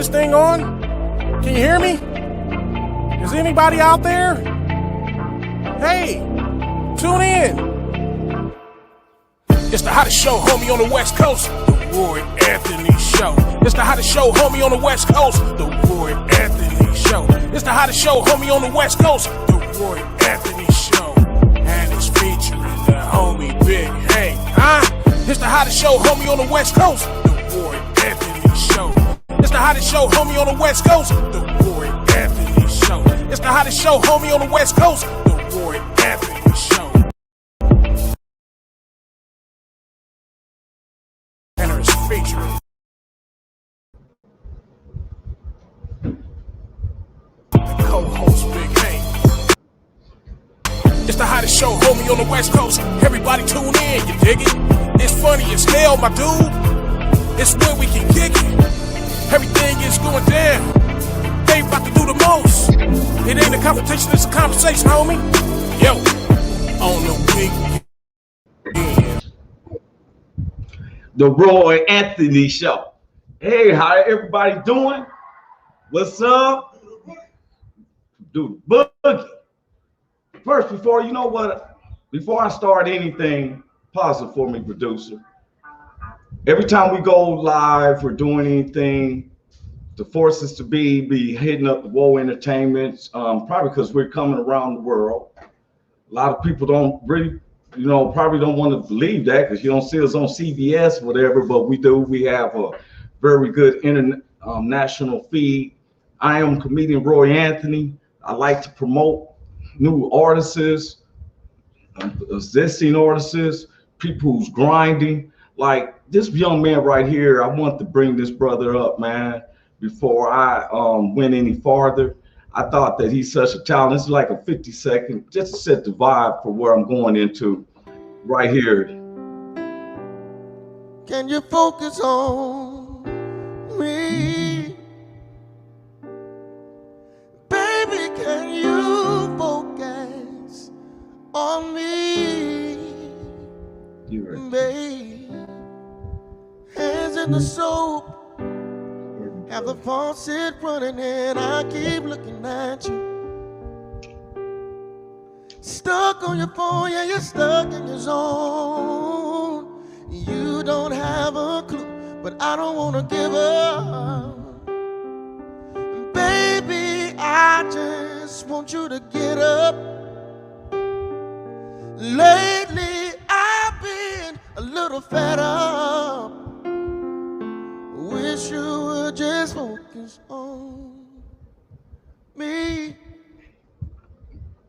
this thing on? Can you hear me? Is anybody out there? Hey, tune in. It's the hottest show, homie, on the West Coast. The Roy Anthony Show. It's the hottest show, homie, on the West Coast. The Roy Anthony Show. It's the hottest show, homie, on the West Coast. The Roy Anthony Show. And it's featuring the homie Big Hank, huh? It's the hottest show, homie, on the West Coast. The Roy Anthony Show. It's the hottest show, homie, on the West Coast. The Roy Anthony Show. It's the hottest show, homie, on the West Coast. The Roy Anthony Show. And it's featuring the co-host Big Hank. It's the hottest show, homie, on the West Coast. Everybody tune in, you dig it? It's funny as hell, my dude. It's where we can kick it. Everything is going down. They about to do the most. It ain't a confrontation, it's a conversation, homie. Yo, on the weekend. The Roy Anthony Show. Hey, how everybody doing? What's up? Dude, boogie. First, before I start anything, pause it for me, producer. Every time we go live or doing anything, the forces to be hitting up the Woe Entertainment, probably because we're coming around the world. A lot of people don't really, probably don't want to believe that because you don't see us on CBS or whatever, but we do. We have a very good international feed. I am comedian Roy Anthony. I like to promote new artists, existing artists, people who's grinding. Like this young man right here, I want to bring this brother up, man. Before I went any farther, I thought that he's such a talent. It's like a 50-second, just to set the vibe for where I'm going into right here. Can you focus on me? Baby, can you focus on me? You right. Babe, hands in the soap. Have the faucet running and I keep looking at you. Stuck on your phone, yeah, you're stuck in your zone. You don't have a clue, but I don't want to give up. Baby, I just want you to get up. Lately, I've been a little fed up. Wish you would just focus on me.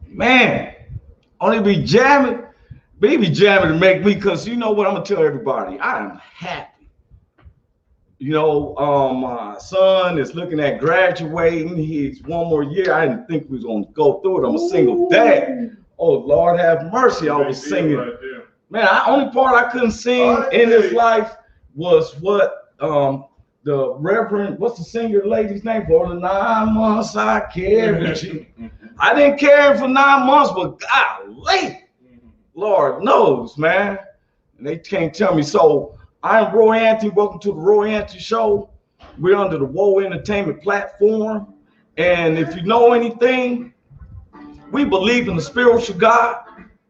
Man, only be jamming, baby jamming to make me, because you know what, I'm gonna tell everybody, I am happy. My son is looking at graduating. He's one more year. I didn't think we was gonna go through it. I'm a single dad. Oh, Lord have mercy. I was singing. Right, man, the only part I couldn't sing in this life was what the Reverend, what's the singer lady's name? For the 9 months I carried you. I didn't carry him for 9 months, but golly, Lord knows, man. And they can't tell me. So I'm Roy Anthony. Welcome to the Roy Anthony Show. We're under the Woe Entertainment platform. And if you know anything, we believe in the spiritual God.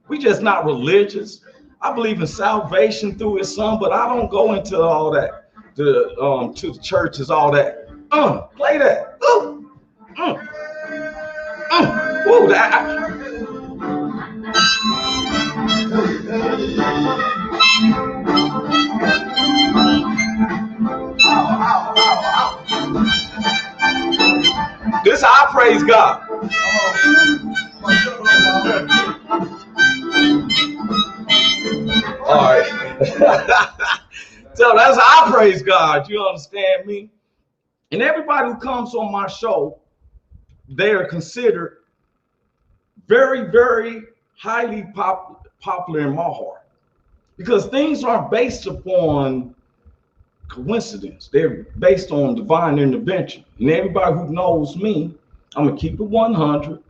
We just not religious. I believe in salvation through his son, but I don't go into all that. To the churches, all that. Play that. Whoa, that. This is how I praise God. All right. So that's how I praise God. You understand me? And everybody who comes on my show, they are considered very, very highly popular in my heart, because things aren't based upon coincidence. They're based on divine intervention. And everybody who knows me, I'm gonna keep it 100.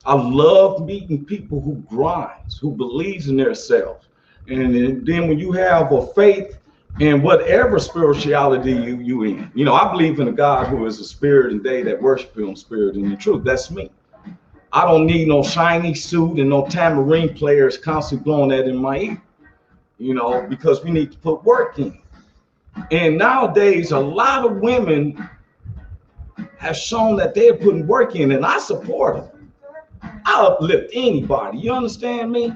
I love meeting people who grinds, who believes in themselves. And then when you have a faith And whatever spirituality you in. You know, I believe in a God who is a spirit, and they that worship him spirit and in truth. That's me. I don't need no shiny suit and no tambourine players constantly blowing that in my ear, you know, because we need to put work in. And nowadays, a lot of women have shown that they're putting work in, and I support them. I uplift anybody. You understand me?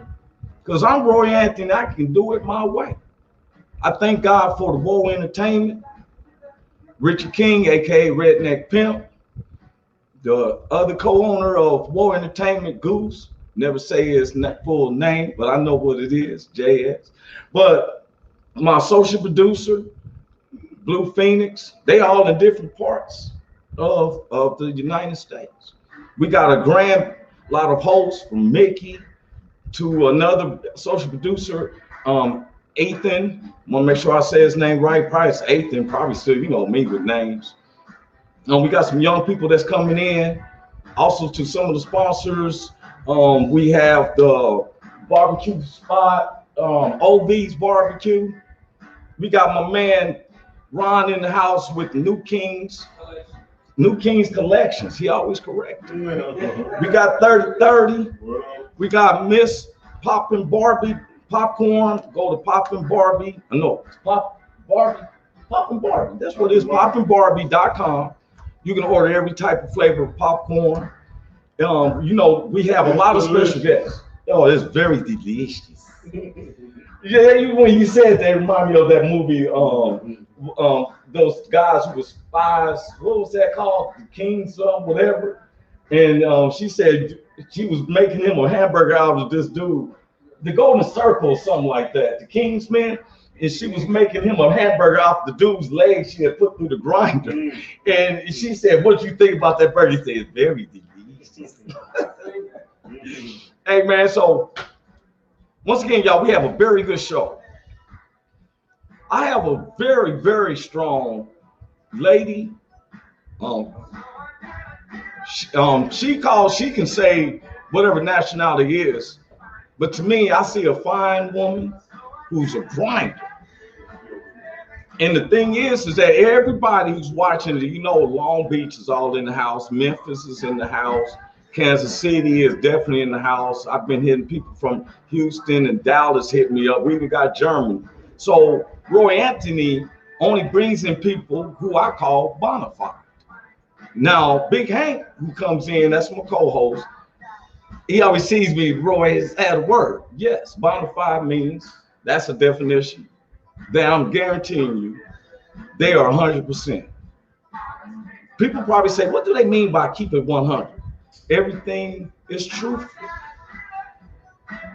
Because I'm Roy Anthony. I can do it my way. I thank God for the Woe Entertainment, Richard King, aka Redneck Pimp, the other co-owner of Woe Entertainment, Goose. Never say his full name, but I know what it is, JS. But my social producer, Blue Phoenix, they all in different parts of the United States. We got a grand lot of hosts from Mickey to another social producer, Ethan. I want to make sure I say his name right. Probably it's Ethan, probably still, you know, me with names. We got some young people that's coming in. Also to some of the sponsors, we have the barbecue spot, OV's Barbecue. We got my man Ron in the house with the New Kings Collections. He always correct. We got 3030. We got Miss Poppin' Barbie Popcorn. Go to Poppin' Barbie. No, Poppin' Barbie. That's what it is. PoppinBarbie.com. You can order every type of flavor of popcorn. You know, we have a lot of special guests. Oh, it's very delicious. Yeah, when you said that, it reminded me of that movie. Those guys who were spies. What was that called? The Kings, whatever. And she said she was making him a hamburger out of this dude, the Golden Circle, or something like that. The Kingsman. And she was making him a hamburger off the dude's leg she had put through the grinder. And she said, "What do you think about that burger?" He said, "It's very delicious." Hey, man, so once again, y'all, we have a very good show. I have a very, very strong lady. She can say whatever nationality is. But to me, I see a fine woman who's a grinder. And the thing is that everybody who's watching it, you know, Long Beach is all in the house. Memphis is in the house. Kansas City is definitely in the house. I've been hitting people from Houston and Dallas hit me up. We even got Germany. So Roy Anthony only brings in people who I call bona fide. Now, Big Hank, who comes in, that's my co-host. He always sees me, Roy, has had a word. Yes, bona fide means, that's a definition that I'm guaranteeing you, they are 100%. People probably say, what do they mean by keep it 100? Everything is truthful.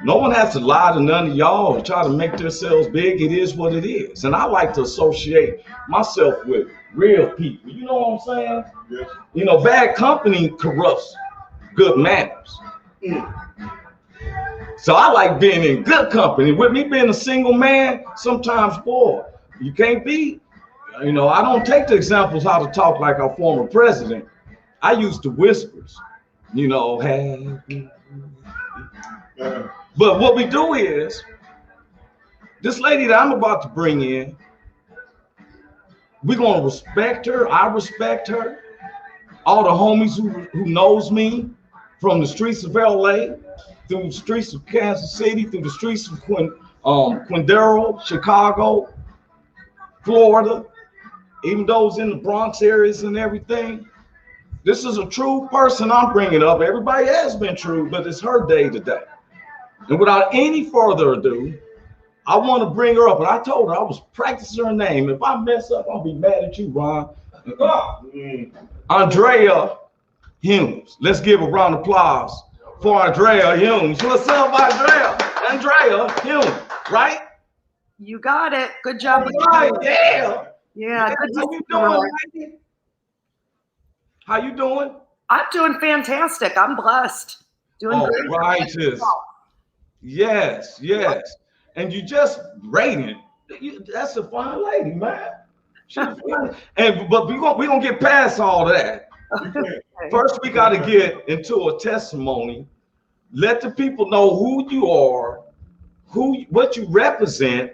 No one has to lie to none of y'all or try to make themselves big. It is what it is. And I like to associate myself with real people. You know what I'm saying? Yes. You know, bad company corrupts good manners. So I like being in good company. With me being a single man, sometimes, boy, you can't be, you know, I don't take the examples how to talk like our former president. I use the whispers, you know, hey. But what we do is, this lady that I'm about to bring in, we're going to respect her. I respect her. All the homies who knows me from the streets of LA, through the streets of Kansas City, through the streets of Quindaro, Chicago, Florida, even those in the Bronx areas and everything. This is a true person I'm bringing up. Everybody has been true, but it's her day today. And without any further ado, I want to bring her up. And I told her I was practicing her name. If I mess up, I'll be mad at you, Ron. Andrea Hume. Let's give a round of applause for Andrea Hume. What's up, Andrea? Andrea Hume, right? You got it. Good job. Right, yeah. Yeah. How you doing, lady? How you doing? I'm doing fantastic. I'm blessed. Doing great. Righteous. Yes, yes. And you just radiant. That's a fine lady, man. She's fine. But we're gonna get past all that. Okay. First, we got to get into a testimony. Let the people know who you are, what you represent,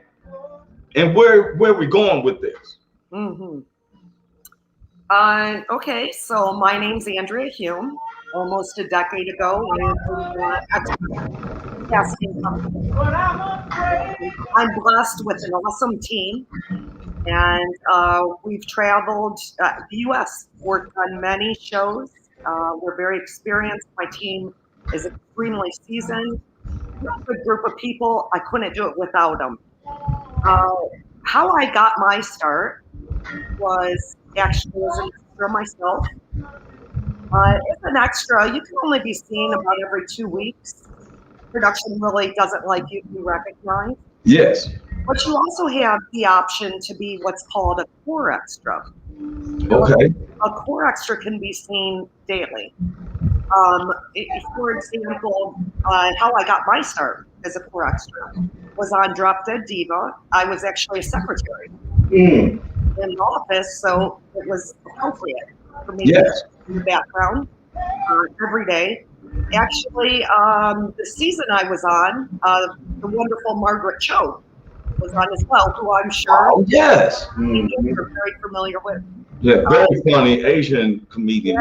And where we going with this? Mm-hmm. Okay, so my name's Andrea Hume. Almost a decade ago, I opened a casting company. I'm blessed with an awesome team, and we've traveled the U.S., worked on many shows. We're very experienced. My team is extremely seasoned. We're a good group of people. I couldn't do it without them. Uh, how I got my start was actually as an extra myself. As an extra, you can only be seen about every 2 weeks. Production really doesn't like you to be recognized. Yes. But you also have the option to be what's called a core extra. So Okay. a core extra can be seen daily. For example, how I got my start as a core extra was on Drop Dead Diva. I was actually a secretary Mm. in the office, so it was appropriate for me to be Yes. in the background every day. Actually, the season I was on, the wonderful Margaret Cho was on as well, who I'm sure Oh, yes. many of you Mhm. are very familiar with. Yeah, very funny Asian comedian.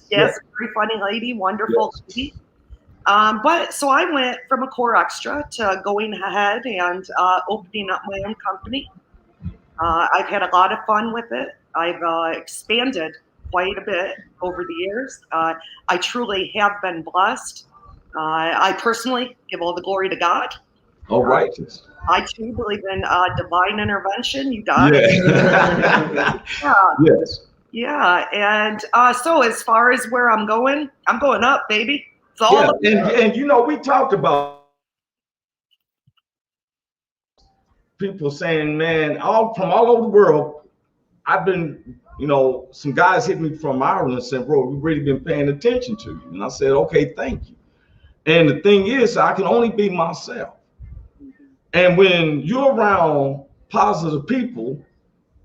Yes, very funny lady, wonderful Yes. lady. But so I went from a core extra to going ahead and opening up my own company. I've had a lot of fun with it. I've expanded quite a bit over the years. I truly have been blessed. I personally give all the glory to God. Oh, righteous. I too believe in divine intervention. You got it. Yeah. Yeah, Yes. yeah. And so as far as where I'm going up, baby. It's all Yeah. up. And you know, we talked about people saying, man, all from all over the world. I've been, you know, some guys hit me from Ireland and said, bro, we've really been paying attention to you. And I said, okay, thank you. And the thing is, I can only be myself. And when you're around positive people,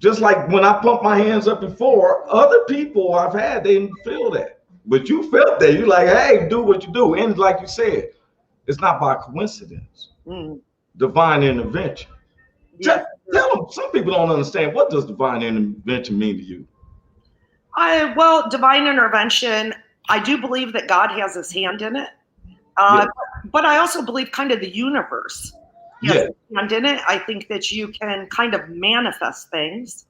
just like when I pumped my hands up before, other people I've had, they didn't feel that. But you felt that. You're like, hey, do what you do. And like you said, it's not by coincidence. Mm, Divine intervention. yes. Tell them, some people don't understand. What does divine intervention mean to you? Well, divine intervention, I do believe that God has his hand in it. Yeah. But I also believe kind of the universe has Yeah. his hand in it. I think that you can kind of manifest things.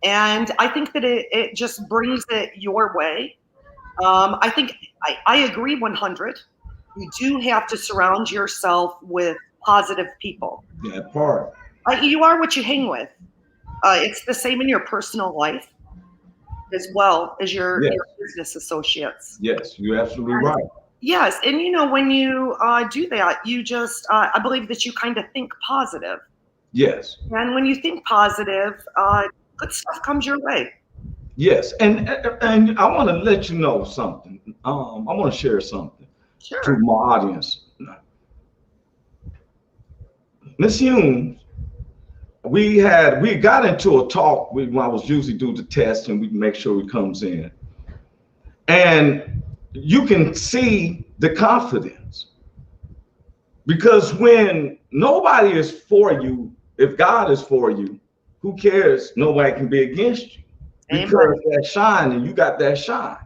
And I think that it just brings it your way. I think I agree 100. You do have to surround yourself with positive people. That part. You are what you hang with. It's the same in your personal life as well as Yes. your business associates. Yes, you're absolutely right. Yes, and you know when you do that, you just I believe that you kind of think positive, Yes. and when you think positive, good stuff comes your way. Yes. And I want to let you know something. I want to share something to Sure. my audience. Miss Hume, we got into a talk when I was usually do the test and we make sure it comes in. And you can see the confidence. Because when nobody is for you, if God is for you, who cares? Nobody can be against you. Because Amen. that shine and you got that shine.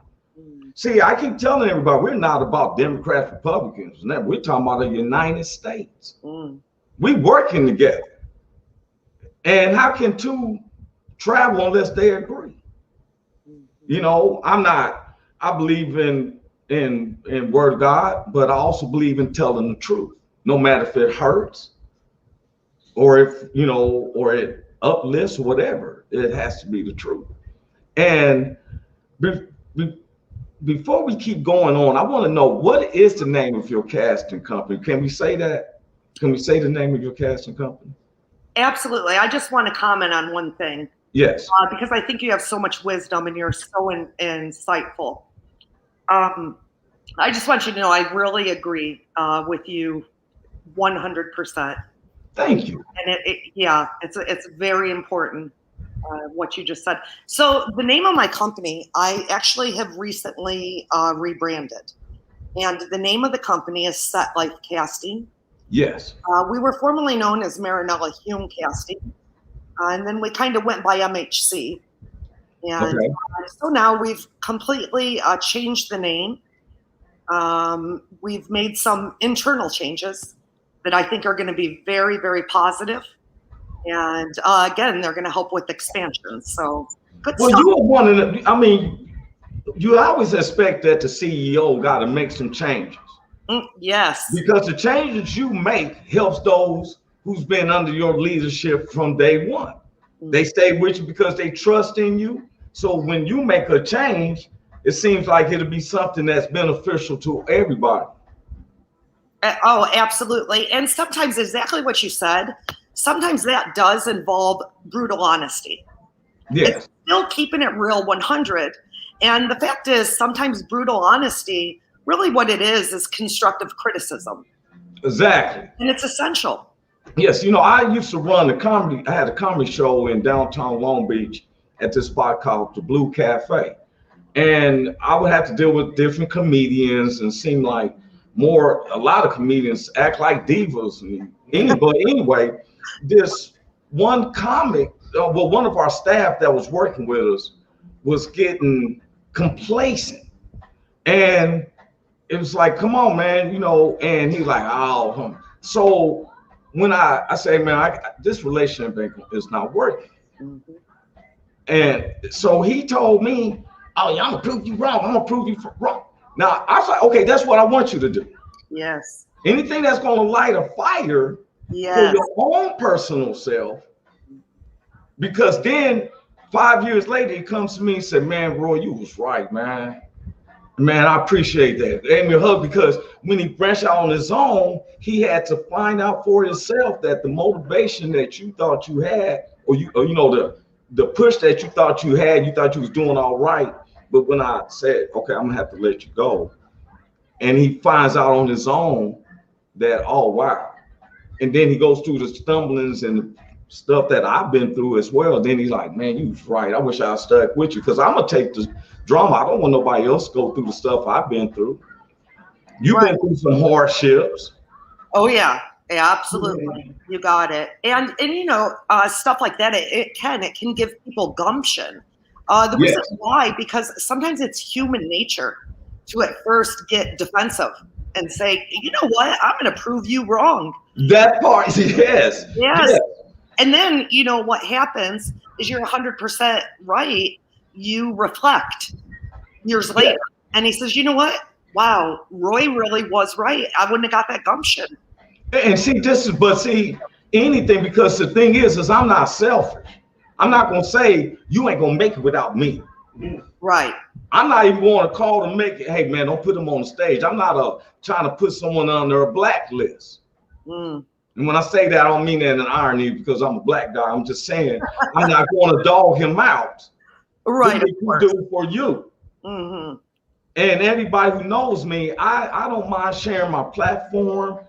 See, I keep telling everybody we're not about Democrats, Republicans. We're talking about the United States. Mm. We working together. And how can two travel unless they agree? You know, I believe in word of God, but I also believe in telling the truth. No matter if it hurts or if, you know, or it uplifts or whatever, it has to be the truth. And before we keep going on, I want to know, what is the name of your casting company? Can we say that? Can we say the name of your casting company? Absolutely. I just want to comment on one thing Yes. because I think you have so much wisdom and you're so insightful. I just want you to know I really agree with you 100%. Thank you. And yeah, it's very important what you just said. So the name of my company, I actually have recently rebranded, and the name of the company is Set Life Casting. Yes. We were formerly known as Marinella Hume Casting. And then we kind of went by MHC. And Okay. so now we've completely changed the name. We've made some internal changes that I think are going to be very, very positive. And again, they're going to help with expansion. So good Well, stuff. you were one of the, I mean, you always expect that the CEO got to make some changes. Yes. Because the changes you make helps those who's been under your leadership from day one. They stay with you because they trust in you. So when you make a change, it seems like it'll be something that's beneficial to everybody. Oh, absolutely. And sometimes exactly what you said, sometimes that does involve brutal honesty. Yes. It's still keeping it real 100. And the fact is, sometimes brutal honesty, really what it is constructive criticism. Exactly. And it's essential. Yes, you know, I used to run I had a comedy show in downtown Long Beach at this spot called the Blue Cafe. And I would have to deal with different comedians and seem like a lot of comedians act like divas. But anyway, this one comic, one of our staff that was working with us was getting complacent. And it was like, come on, man, you know, and he like, oh, so when I say, man, this relationship is not working. Mm-hmm. And so he told me, oh, yeah, I'm gonna prove you wrong. I'm gonna prove you wrong. Now I was like, okay, that's what I want you to do. Yes. Anything that's gonna light a fire for your own personal self, because then 5 years later, he comes to me and said, man, Roy, you was right, man. Man, I appreciate that. Gave me a hug, because when he branched out on his own, he had to find out for himself that the motivation that you thought you had, or you know, the push that you thought you had, you thought you was doing all right. But when I said, okay, I'm gonna have to let you go, and he finds out on his own that, oh wow, and then he goes through the stumblings and the stuff that I've been through as well. Then he's like, man, you was right. I wish I stuck with you, because I'm gonna take the drama. I don't want nobody else to go through the stuff I've been through. You've been through some hardships. Oh yeah, absolutely. You got it. And you know, stuff like that, it can give people gumption. The reason why, because sometimes it's human nature to at first get defensive and say, you know what, I'm going to prove you wrong. That part, yes. And then, you know, what happens is you're 100% right. You reflect years later. And he says, you know what? Wow, Roy really was right. I wouldn't have got that gumption. And see, anything, because the thing is I'm not selfish. I'm not going to say you ain't going to make it without me. Right. I'm not even going to call to make it, hey man, don't put them on the stage. I'm not trying to put someone under a blacklist. And when I say that, I don't mean that in irony, because I'm a black guy. I'm just saying I'm not going to dog him out. Right. Do what you do for you. Mm-hmm. And everybody who knows me, I don't mind sharing my platform.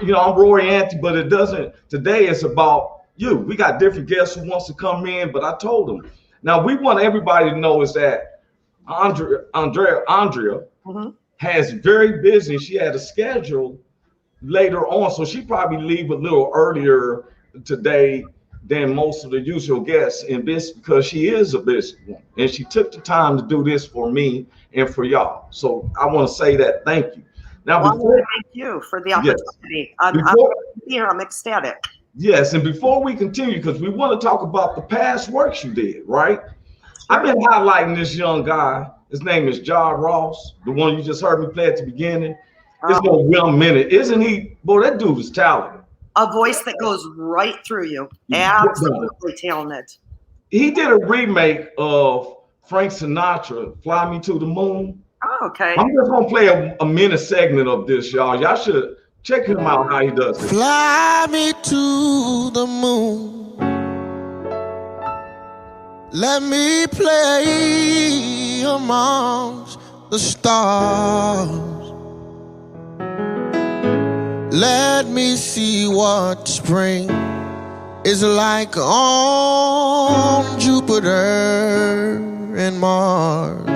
You know, I'm Roy Ante, but it doesn't. Today it's about you. We got different guests who wants to come in, but I told them. Now we want everybody to know is that Andrea has very busy. She had a schedule later on, so she probably leave a little earlier today than most of the usual guests in this, because she is a busy one, and she took the time to do this for me and for y'all. So I want to say that thank you. Now, thank you for the opportunity. I'm ecstatic. Yes, and before we continue, because we want to talk about the past works you did, right? I've been highlighting this young guy. His name is John Ross, the one you just heard me play at the beginning. It's no real minute, isn't he? Boy, that dude is talented. A voice that goes right through you. Absolutely talented. He did a remake of Frank Sinatra, Fly Me to the Moon. Oh, okay. I'm just gonna play a minute segment of this, y'all. Y'all should check him out how he does it. Fly me to the moon. Let me play amongst the stars. Let me see what spring is like on Jupiter and Mars.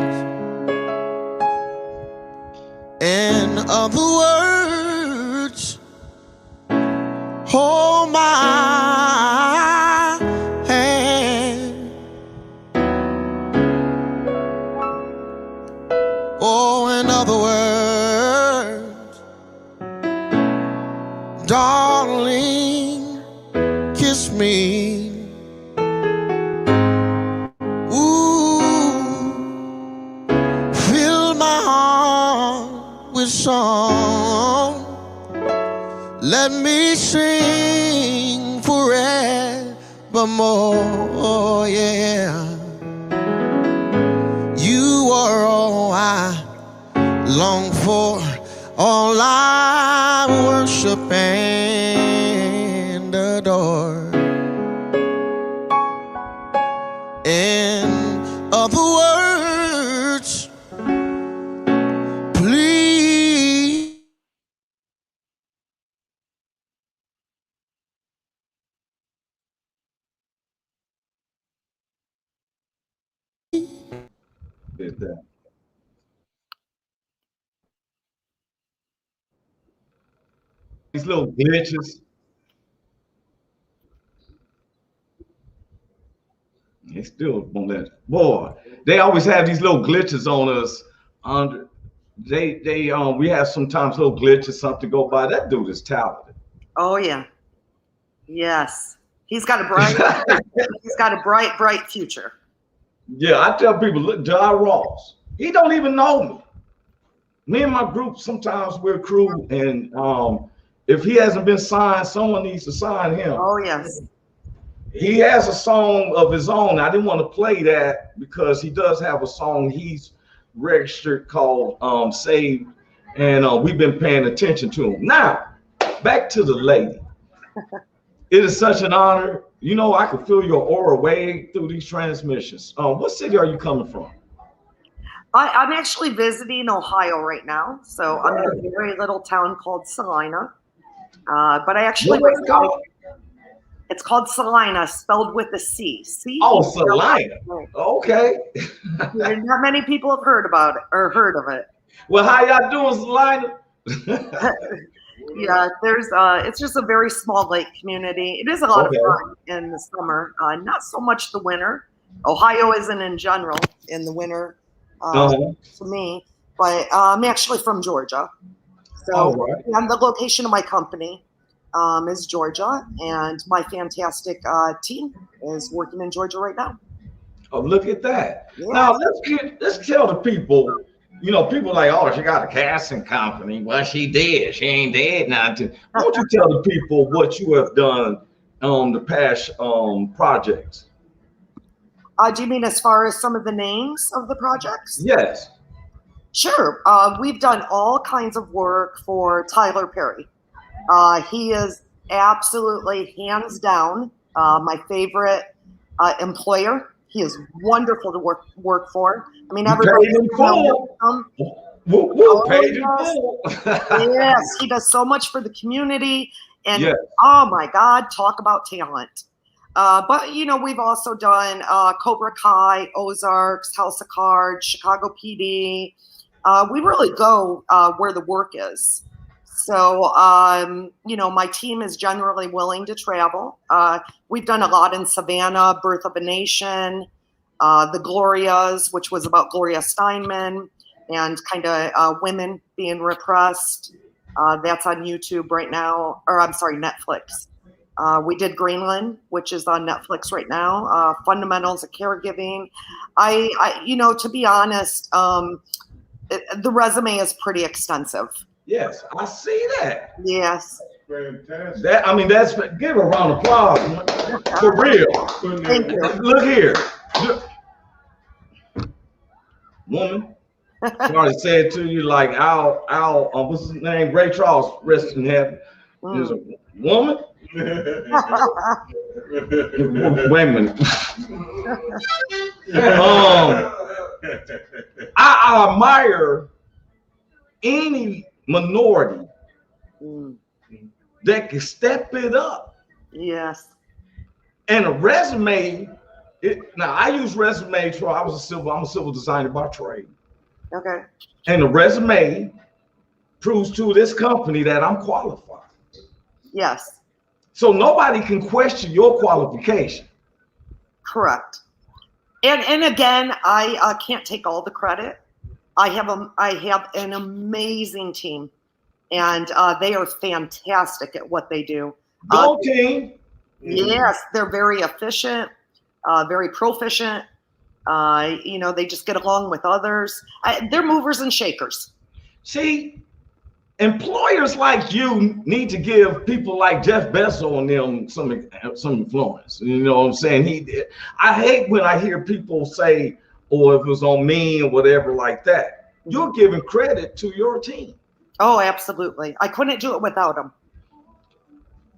In other words, hold my darling, kiss me. Ooh, fill my heart with song. Let me sing forevermore, yeah. You are all I long for, all I worship and adore. In other words, please. Is that these little glitches? They still won't let. Boy, they always have these little glitches on us. Under we have sometimes little glitches, something go by. That dude is talented. Oh yeah. Yes. He's got a bright future. Yeah, I tell people, look, John Ross, he don't even know me. Me and my group, sometimes we're crew, and if he hasn't been signed, someone needs to sign him. Oh yes. He has a song of his own. I didn't want to play that because he does have a song he's registered called Saved, and we've been paying attention to him. Now, back to the lady. It is such an honor. You know, I can feel your aura way through these transmissions. What city are you coming from? I'm actually visiting Ohio right now. So I'm in a very little town called Salina. But I actually What is it called? It's called Salina, spelled with a C. Oh, Salina. Okay. Not many people have heard about it or heard of it. Well, how y'all doing, Salina? Yeah, it's just a very small lake community. It is a lot of fun in the summer, not so much the winter. Ohio isn't in general in the winter to me, but I'm actually from Georgia. So and the location of my company is Georgia, and my fantastic team is working in Georgia right now. Oh, look at that. Yeah. Now let's tell the people, you know, people like, oh, she got a casting company. Well, she did. She ain't dead now. Why don't you tell the people what you have done on the past projects? Do you mean as far as some of the names of the projects? Yes. Sure. We've done all kinds of work for Tyler Perry. He is absolutely hands down my favorite employer. He is wonderful to work for. I mean, everybody paid him full. Paid him full. Yes, he does so much for the community, and oh my God, talk about talent. But you know, we've also done Cobra Kai, Ozarks, House of Cards, Chicago PD. We really go where the work is. So, you know, my team is generally willing to travel. We've done a lot in Savannah, Birth of a Nation, The Glorias, which was about Gloria Steinman and kind of women being repressed. That's on YouTube right now, or I'm sorry, Netflix. We did Greenland, which is on Netflix right now. Fundamentals of Caregiving. I you know, to be honest, the resume is pretty extensive. Yes, I see that. Yes. Fantastic. That, I mean, that's, give a round of applause. For real. Thank you. Look here. Woman. Somebody said to you, like, what's his name? Ray Charles, rest in heaven. Is a woman. Wait a minute. I admire any minority that can step it up. Yes. And a resume. Now I use resume. I'm a civil designer by trade. Okay. And the resume proves to this company that I'm qualified. Yes. So nobody can question your qualification. Correct. And again, I can't take all the credit. I have an amazing team. and they are fantastic at what they do. Go team. Yes, they're very efficient, very proficient. They just get along with others. They're movers and shakers. See, employers like you need to give people like Jeff Bezos on them some influence. You know what I'm saying? I hate when I hear people say, "Oh, if it was on me," or whatever like that. You're giving credit to your team. Oh, absolutely. I couldn't do it without them.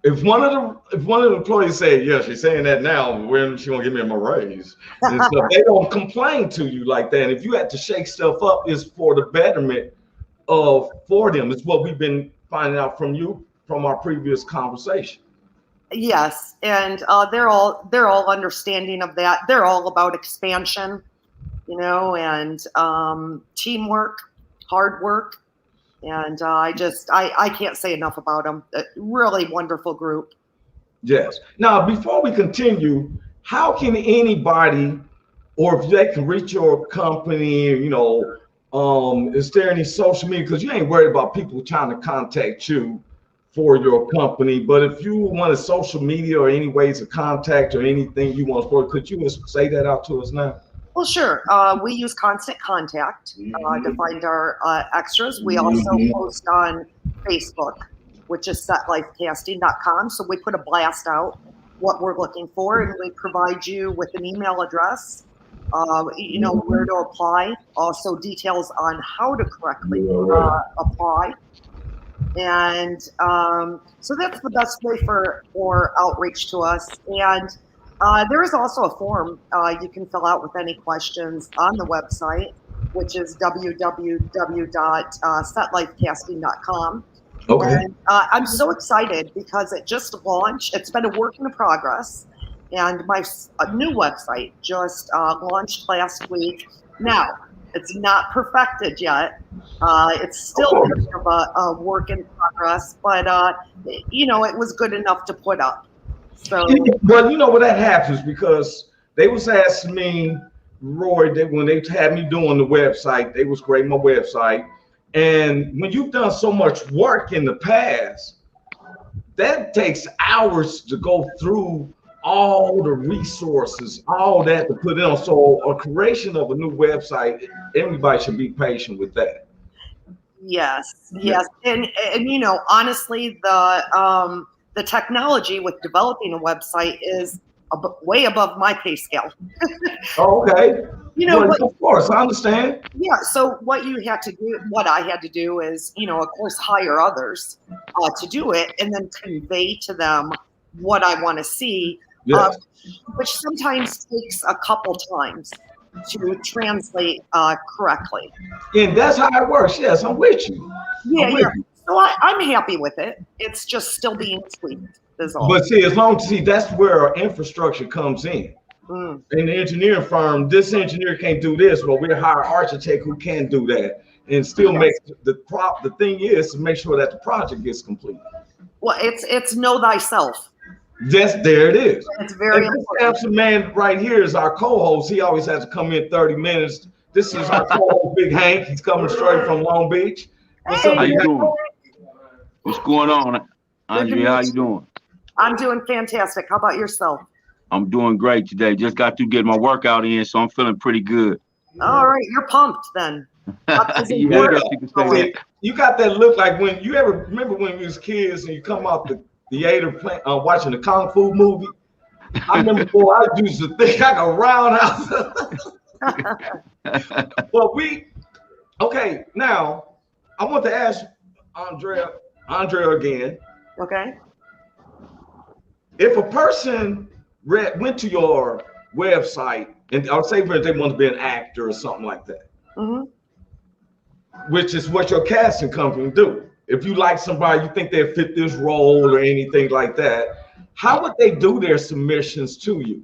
If one of the employees say, "Yeah, she's saying that now, when she gonna give me my raise?" and stuff, they don't complain to you like that. And if you had to shake stuff up, it's for the betterment for them. It's what we've been finding out from our previous conversation. Yes, and they're all understanding of that. They're all about expansion, and teamwork, hard work. And I can't say enough about them. A really wonderful group. Yes. Now, before we continue, how can anybody, or if they can reach your company, is there any social media? Because you ain't worried about people trying to contact you for your company. But if you want a social media or any ways of contact or anything you want to, could you say that out to us now? Well, sure. We use Constant Contact to find our extras. We also post on Facebook, which is setlifecasting.com. So we put a blast out what we're looking for, and we provide you with an email address, where to apply, also details on how to correctly apply. And so that's the best way for outreach to us. And there is also a form you can fill out with any questions on the website, which is www.setlifecasting.com. Okay. And I'm so excited because it just launched. It's been a work in progress. And my new website just launched last week. Now, it's not perfected yet. It's still a work in progress, but it was good enough to put up. So, well, what that happens, because they was asking me, Roy, that when they had me doing the website, they was grading my website. And when you've done so much work in the past, that takes hours to go through all the resources, all that to put in. So a creation of a new website, everybody should be patient with that. Yes. And honestly, the technology with developing a website is way above my pay scale. Okay. Of course, I understand. Yeah. So what I had to do is, of course, hire others to do it, and then convey to them what I want to see, yes. Which sometimes takes a couple times to translate correctly. And that's how it works. Yes, I'm with you. Yeah. So I'm happy with it. It's just still being tweaked, is all. But that's where our infrastructure comes in. In the engineering firm, this engineer can't do this. Well, we hire an architect who can do that, and still make the thing is to make sure that the project gets complete. Well, it's know thyself. There it is. It's very important. This handsome man right here is our co-host. He always has to come in 30 minutes. This is our co-host, Big Hank. He's coming straight from Long Beach. What's up, how you doing? What's going on, Andrea? How you doing? I'm doing fantastic. How about yourself? I'm doing great today. Just got to get my workout in, so I'm feeling pretty good. All right, you're pumped then. You got that look like when you ever remember when we was kids and you come out the theater watching the Kung Fu movie. I remember, I used to think I could roundhouse. Well, okay, now I want to ask Andrea again. Okay. If a person went to your website, and I'll say for they want to be an actor or something like that, which is what your casting company do. If you like somebody, you think they fit this role or anything like that, how would they do their submissions to you?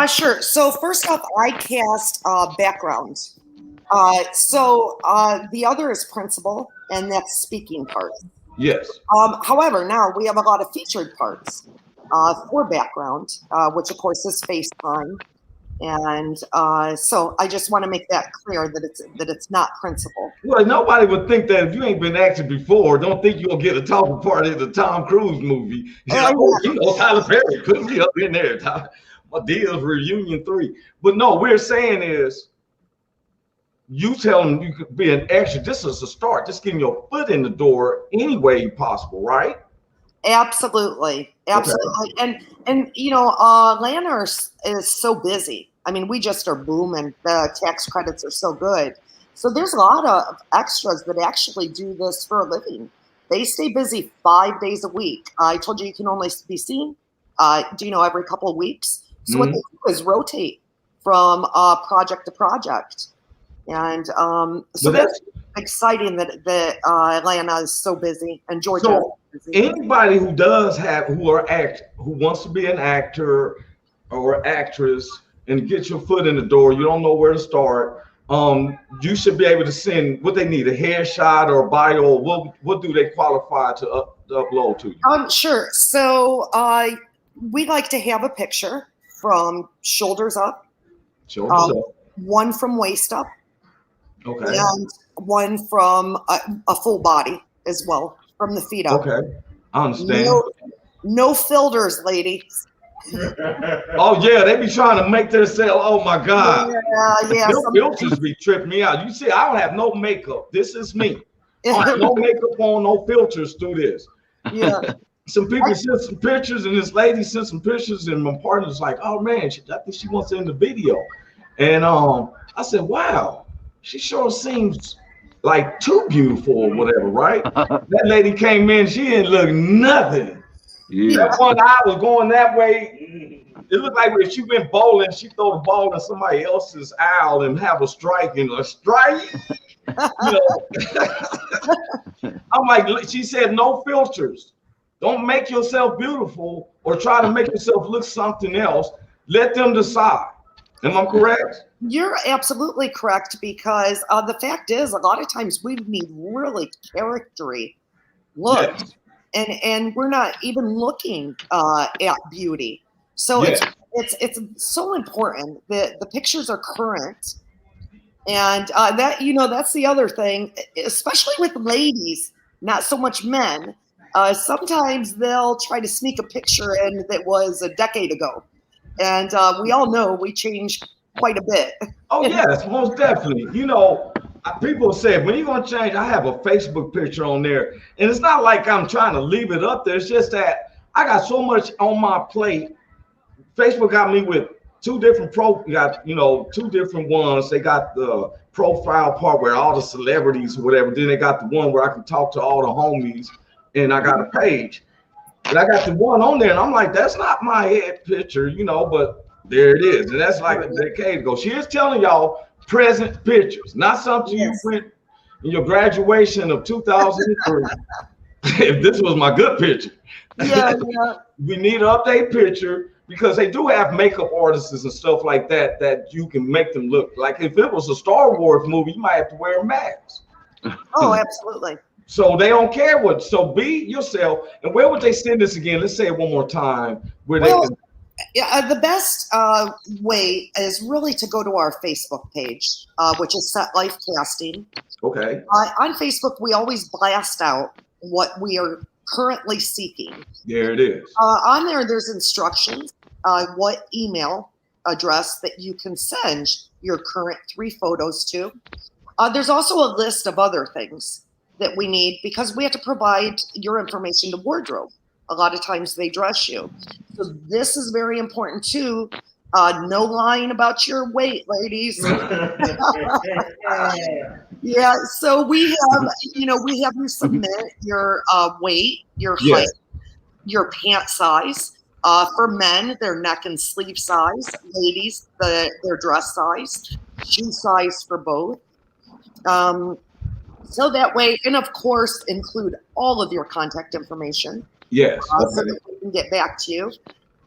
Sure. So first off, I cast backgrounds. So the other is principal, and that's speaking parts. Yes. However, now we have a lot of featured parts for background, which of course is FaceTime. And so I just want to make that clear that it's not principal. Well, nobody would think that if you ain't been acting before, don't think you'll get a talking part in the Tom Cruise movie. Tyler Perry could be up in there. My deal's reunion 3. But no, we're saying is you tell them you could be an extra. This is a start. Just getting your foot in the door any way possible, right? Absolutely. Okay. And Atlanta is so busy. I mean, we just are booming. The tax credits are so good. So there's a lot of extras that actually do this for a living. They stay busy 5 days a week. I told you can only be seen, every couple of weeks. So what they do is rotate from project to project. And so that's exciting that Atlanta is so busy and Georgia. So anybody who who wants to be an actor or actress and get your foot in the door, you don't know where to start. You should be able to send what they need, a headshot or a bio. What do they qualify to upload to you? Sure. So we like to have a picture from shoulders up, one from waist up, okay, and one from a full body as well, from the feet up. Okay, I understand. No filters, ladies. Oh yeah, they be trying to make themselves. Oh my God. Yeah. Them filters be tripping me out. You see, I don't have no makeup. This is me. I have no makeup on, no filters through this. Yeah. Some people sent some pictures, and this lady sent some pictures, and my partner's like, "Oh man, I think she wants it in the video." And I said, "Wow, she sure seems like too beautiful or whatever, right?" That lady came in, she didn't look nothing. Yeah. That one eye was going that way. It looked like if she went bowling, she throw the ball in somebody else's aisle and have a strike. I'm like, she said, no filters. Don't make yourself beautiful or try to make yourself look something else. Let them decide. Am I correct? You're absolutely correct, because the fact is, a lot of times we need really charactery looks. Yes. And we're not even looking at beauty. So it's so important that the pictures are current. And that's the other thing, especially with ladies, not so much men. Sometimes they'll try to sneak a picture in that was a decade ago. And we all know we changed quite a bit. Oh, yes, most definitely. People say, when are you going to change? I have a Facebook picture on there. And it's not like I'm trying to leave it up there. It's just that I got so much on my plate. Facebook got me with two different two different ones. They got the profile part where all the celebrities or whatever. Then they got the one where I can talk to all the homies. And I got a page. And I got the one on there. And I'm like, that's not my head picture, but there it is. And that's like a decade ago. She is telling y'all present pictures, not something you print in your graduation of 2003. If this was my good picture. Yeah. We need an update picture, because they do have makeup artists and stuff like that you can make them look like. If it was a Star Wars movie, you might have to wear a mask. Oh, absolutely. So they don't care so be yourself. And where would they send this again? Let's say it one more time. The best way is really to go to our Facebook page, which is Set Life Casting. Okay. On Facebook, we always blast out what we are currently seeking. There it is. On there's instructions, what email address that you can send your current 3 photos to. There's also a list of other things that we need, because we have to provide your information to wardrobe. A lot of times they dress you. So this is very important too. No lying about your weight, ladies. Yeah, so we have you submit your weight, your height, your pant size. For men, their neck and sleeve size. Ladies, their dress size, shoe size for both. So that way, and of course, include all of your contact information. Yes. So that we can get back to you.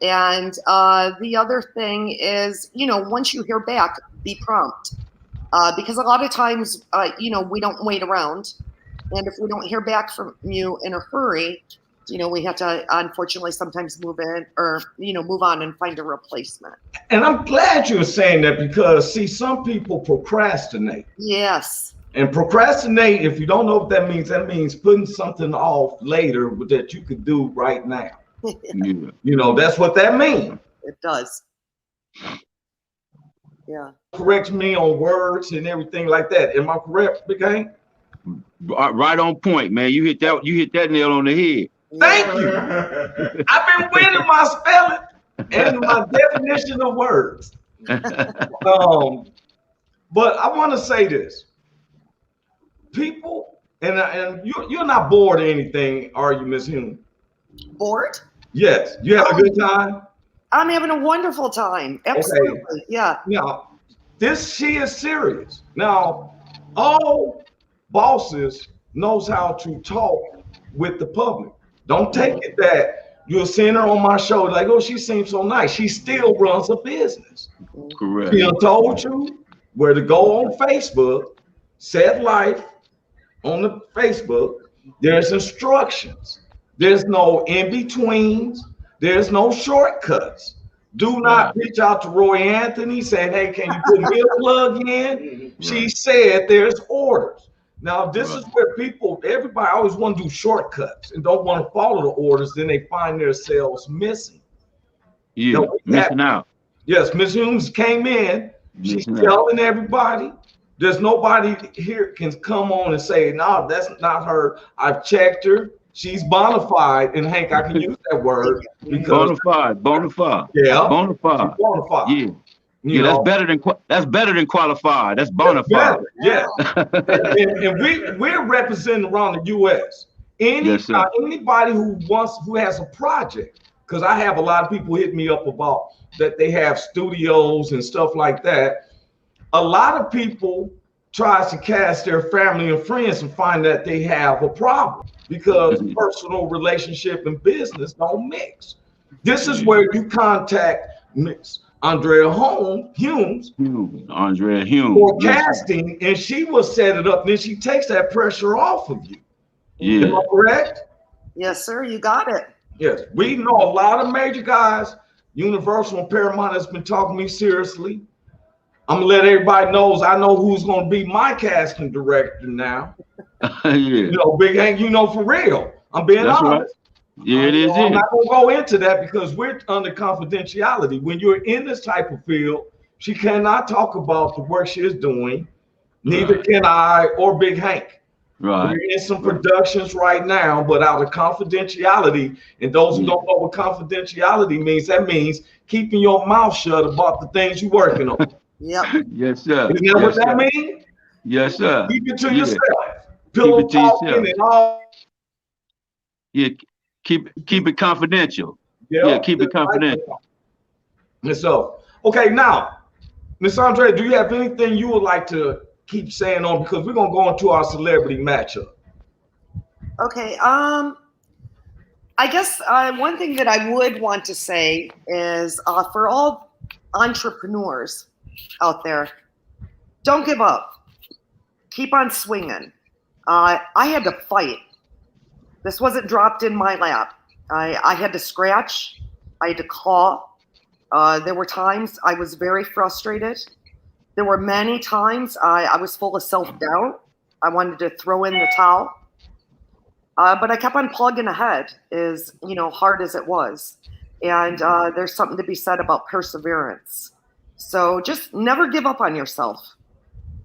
And the other thing is, once you hear back, be prompt. Because a lot of times, we don't wait around. And if we don't hear back from you in a hurry, we have to unfortunately sometimes move in or, move on and find a replacement. And I'm glad you're saying that because, see, some people procrastinate. Yes. And procrastinate, if you don't know what that means putting something off later that you could do right now. Yeah. That's what that means. It does. Yeah. Correct me on words and everything like that. Am I correct, Big Hank? Right on point, man. You hit that nail on the head. Thank you. I've been winning my spelling and my definition of words. But I want to say this. People, and you're not bored or anything, are you, Miss Hume? Bored? Yes. You have a good time? I'm having a wonderful time. Absolutely. Okay. Yeah. Now, she is serious. Now, all bosses knows how to talk with the public. Don't take it that you're seeing her on my show like, oh, she seems so nice. She still runs a business. Correct. She told you where to go on Facebook, Set Life on the Facebook. There's instructions. There's no in-betweens. There's no shortcuts. Do not reach out to Roy Anthony saying, hey, can you put me a plug in? She said there's orders. Now, this is where everybody always want to do shortcuts and don't want to follow the orders. Then they find themselves missing. Yeah, missing out. Yes, Ms. Humes came in. She's telling everybody. There's nobody here can come on and say, no, that's not her. I've checked her. She's bona fide. And Hank, I can use that word. Because bona fide. Yeah. Bona fide. Bona fide. Yeah. Yeah, that's better than qualified. That's bona fide. Yeah. and we're representing around the U.S. Anybody who has a project, because I have a lot of people hit me up about that they have studios and stuff like that. A lot of people try to cast their family and friends and find that they have a problem because personal relationship and business don't mix. This is where you contact Miss Andrea Hume for casting, and she will set it up. Then she takes that pressure off of you. Yeah. Am I correct? Yes, sir. You got it. Yes. We know a lot of major guys. Universal and Paramount has been talking to me seriously. I'm gonna let everybody knows I know who's gonna be my casting director now. Big Hank, for real. I'm being honest. Right. Yeah, it is. I'm not gonna go into that because we're under confidentiality. When you're in this type of field, she cannot talk about the work she is doing. Neither can I or Big Hank. Right. We're in some productions right now, but out of confidentiality. And those who don't know what confidentiality means, that means keeping your mouth shut about the things you're working on. Yep. Yes, sir. Isn't that what that means? Yes, sir. Keep it to yourself. Pillow talking and all. Yeah, keep it confidential. Yeah, keep it confidential. And so, okay, now, Miss Andrea, do you have anything you would like to keep saying on, because we're gonna go into our celebrity matchup? Okay. I guess one thing that I would want to say is for all entrepreneurs out there, don't give up. Keep on swinging. I had to fight. This wasn't dropped in my lap. I had to scratch. I had to claw. There were times I was very frustrated. There were many times I was full of self-doubt. I wanted to throw in the towel. But I kept on plugging ahead, as hard as it was. And there's something to be said about perseverance. So just never give up on yourself.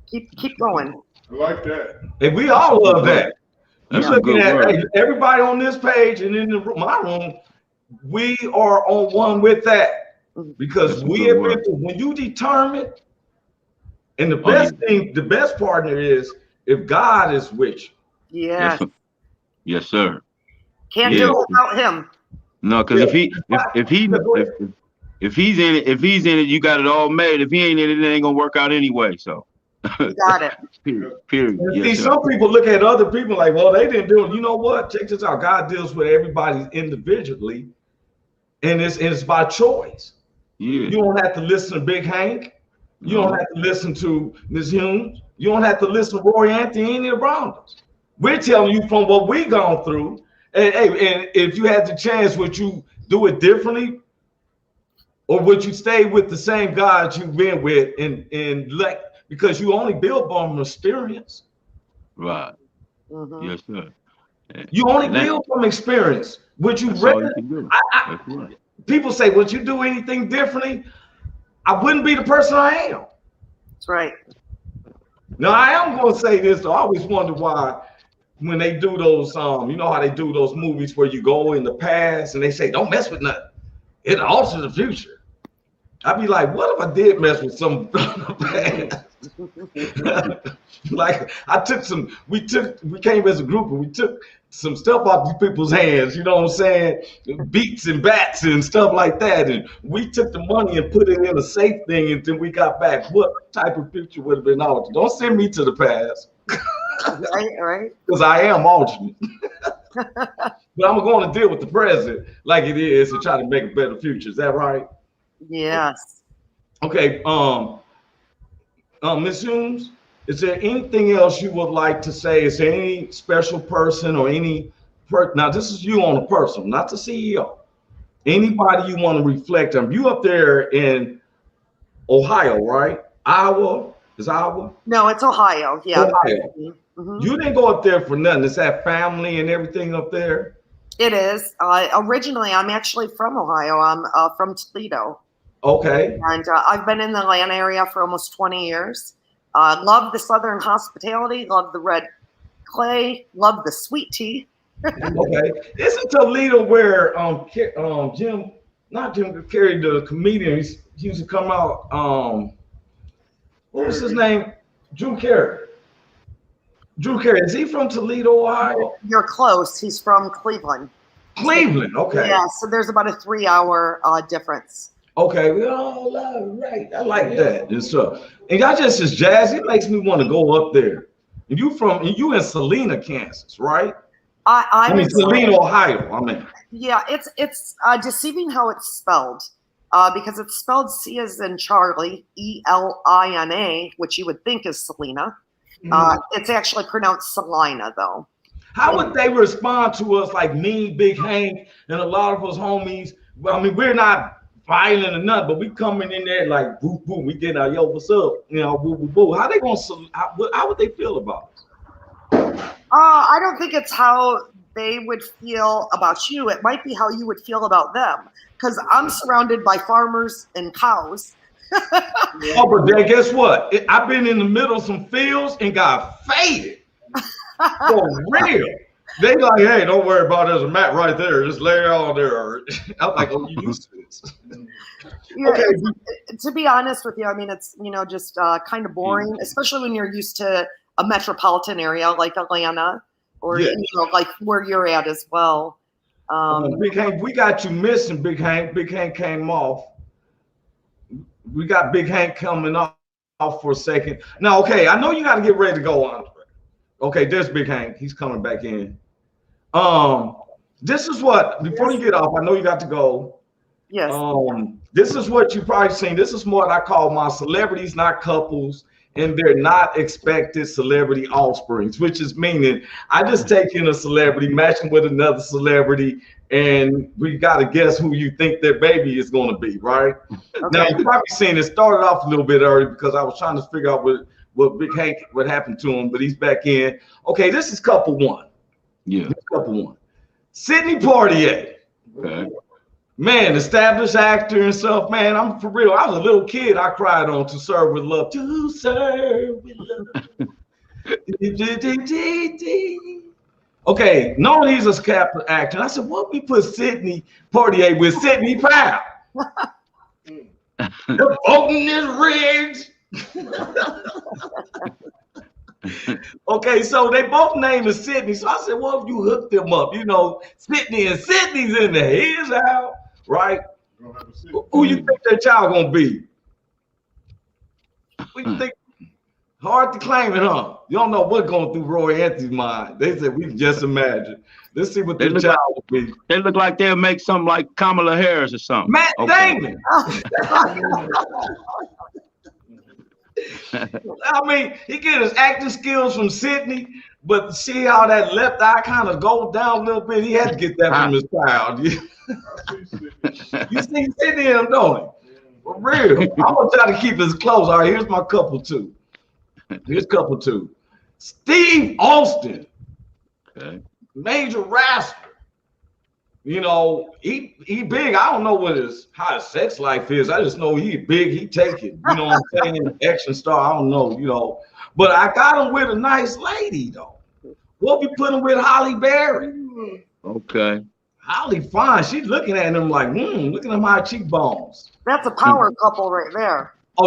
Keep going. I like that. And we all love that. That's You're looking at everybody on this page and in my room, we are on one with that. Because we have been through, when you determine, and the best partner is if God is with you. Yeah. Yes, sir. Can't do it without him. No, because if he's in it, you got it all made. If he ain't in it, it ain't gonna work out anyway. So you got it. Period. Yes, some people look at other people like, well, they didn't do it. You know what? Check this out. God deals with everybody individually, and it's by choice. Yeah. You don't have to listen to Big Hank. You don't have to listen to Ms. Hume. You don't have to listen to Roy Anthony, any around us. We're telling you from what we've gone through, and if you had the chance, would you do it differently, or would you stay with the same guys you've been with, and like because you only build on experience. Right. Mhm. Yes, sir. You only And that- build from experience. Would you That's all rather? you can do. I, That's right. people say, would you do anything differently? I wouldn't be the person I am. That's right. Now I am going to say this. Though. I always wonder why when they do those, you know how they do those movies where you go in the past and they say, don't mess with nothing. It alters the future. I'd be like, what if I did mess with some like we came as a group and we took some stuff off these people's hands, you know what I'm saying? Beats and bats and stuff like that. And we took the money and put it in a safe thing, and then we got back. What type of future would have been altered? Don't send me to the past. Right. Because I am alternate. But I'm going to deal with the present like it is and try to make a better future. Is that right? Yes. Okay. Ms. Humes, is there anything else you would like to say? Is there any special person or now this is you on a personal, not the CEO. Anybody you want to reflect on? You up there in Ohio, right? Iowa? Is Iowa? No, it's Ohio. Yeah. Ohio. Mhm. You didn't go up there for nothing. Is that family and everything up there? It is. Originally, I'm actually from Ohio. I'm from Toledo. Okay. And I've been in the Atlanta area for almost 20 years. Love the Southern hospitality, love the red clay, love the sweet tea. Okay. Isn't Toledo where Jim Carrey, the comedian, he used to come out, what was his name? Drew Carey. Is he from Toledo, Ohio? You're close. He's from Cleveland. Cleveland, okay. Yeah, so there's about a 3-hour difference. Okay, we all love right. I like that. And so, and y'all just as jazz, it makes me want to go up there. And you in Salina, Kansas, right? I mean Salina, Ohio. I mean. Yeah, it's deceiving how it's spelled. Because it's spelled C as in Charlie, Elina, which you would think is Salina. It's actually pronounced Salina, though. How would they respond to us like me, Big Hank, and a lot of us homies? I mean, we're not violent or nothing, but we coming in there like boo boo. We getting our yo, what's up? You know, boo boo boo. How they gonna? How would they feel about us? I don't think it's how they would feel about you. It might be how you would feel about them. Because I'm surrounded by farmers and cows. Oh, but then guess what? I've been in the middle of some fields and got faded. For real. They like, hey, don't worry about it. There's a mat right there. Just lay it on there. I'm like, oh, you used to this. Yeah, Okay. To be honest with you, I mean, it's, just kind of boring, especially when you're used to a metropolitan area like Atlanta or, like where you're at as well. Big Hank, we got you missing, Big Hank. Big Hank came off. We got Big Hank coming off for a second. Now, okay, I know you got to get ready to go on. Okay, there's Big Hank. He's coming back in. This is what, before you get off, I know you got to go. Yes. This is what you probably seen. This is what I call my celebrities, not couples, and they're not expected celebrity offsprings, which is meaning I just take in a celebrity, matching with another celebrity, and we got to guess who you think their baby is going to be, right? Okay. Now, you probably seen it started off a little bit early because I was trying to figure out what Big Hank, what happened to him, but he's back in. Okay, this is couple one. Yeah. Couple one. Sidney Poitier. Okay. Man, established actor and stuff. Man, I'm for real. I was a little kid. I cried on To Serve with Love. To Serve with Love. Okay, knowing he's a captain actor, I said, what we put Sidney Poitier with Sidney Powell? The voting is rigged. Okay, so they both named is Sidney. So I said, well, if you hook them up, Sidney and Sidney's in there. He's out, right? Who you think that child gonna be? What you think? Hard to claim it, huh? You don't know what's going through Roy Anthony's mind. They said we can just imagine. Let's see what the child will be. They look like they'll make something like Kamala Harris or something. Matt Damon. I mean, he get his acting skills from Sidney, But see how that left eye kind of goes down a little bit. He had to get that from his child. You see him, don't he? For real. I'm gonna try to keep it close. All right, here's my couple two. Here's couple two. Steve Austin, major wrestler. You know, he big. I don't know how his sex life is. I just know he big. He take it. You know what I'm saying? Action star. I don't know. You know, but I got him with a nice lady though. We'll be putting with Holly Berry. Okay. Holly fine. She's looking at him like, look at them high cheekbones. That's a power couple right there. Oh,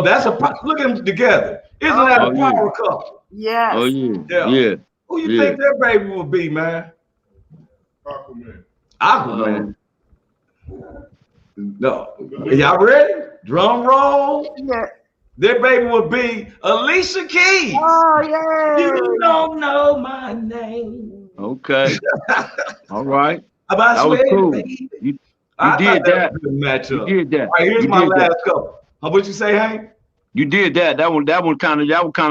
look at them together. Isn't that a power couple? Yes. Oh yeah. Who you think their baby will be, man? Aquaman. No. Y'all ready? Drum roll. Yeah. Their baby will be Alicia Keys. Oh, yeah. You don't know my name. Okay. All right. That was cool. You did that. Matchup. You did that. All right, here's my last couple. What you say, Hank? You did that. That one kind of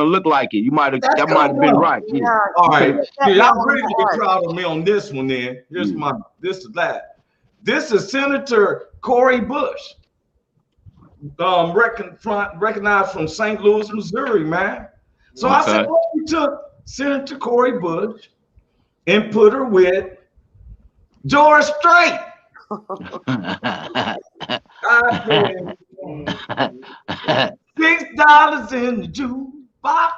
looked like it. That might have been right. Yeah. All right. Y'all really be proud of me on this one then. Here's this is that. This is Senator Cory Bush. Recognized from St. Louis, Missouri, man. So I said, well, we took Senator Cory Bush and put her with George Strait. $6 in the jukebox.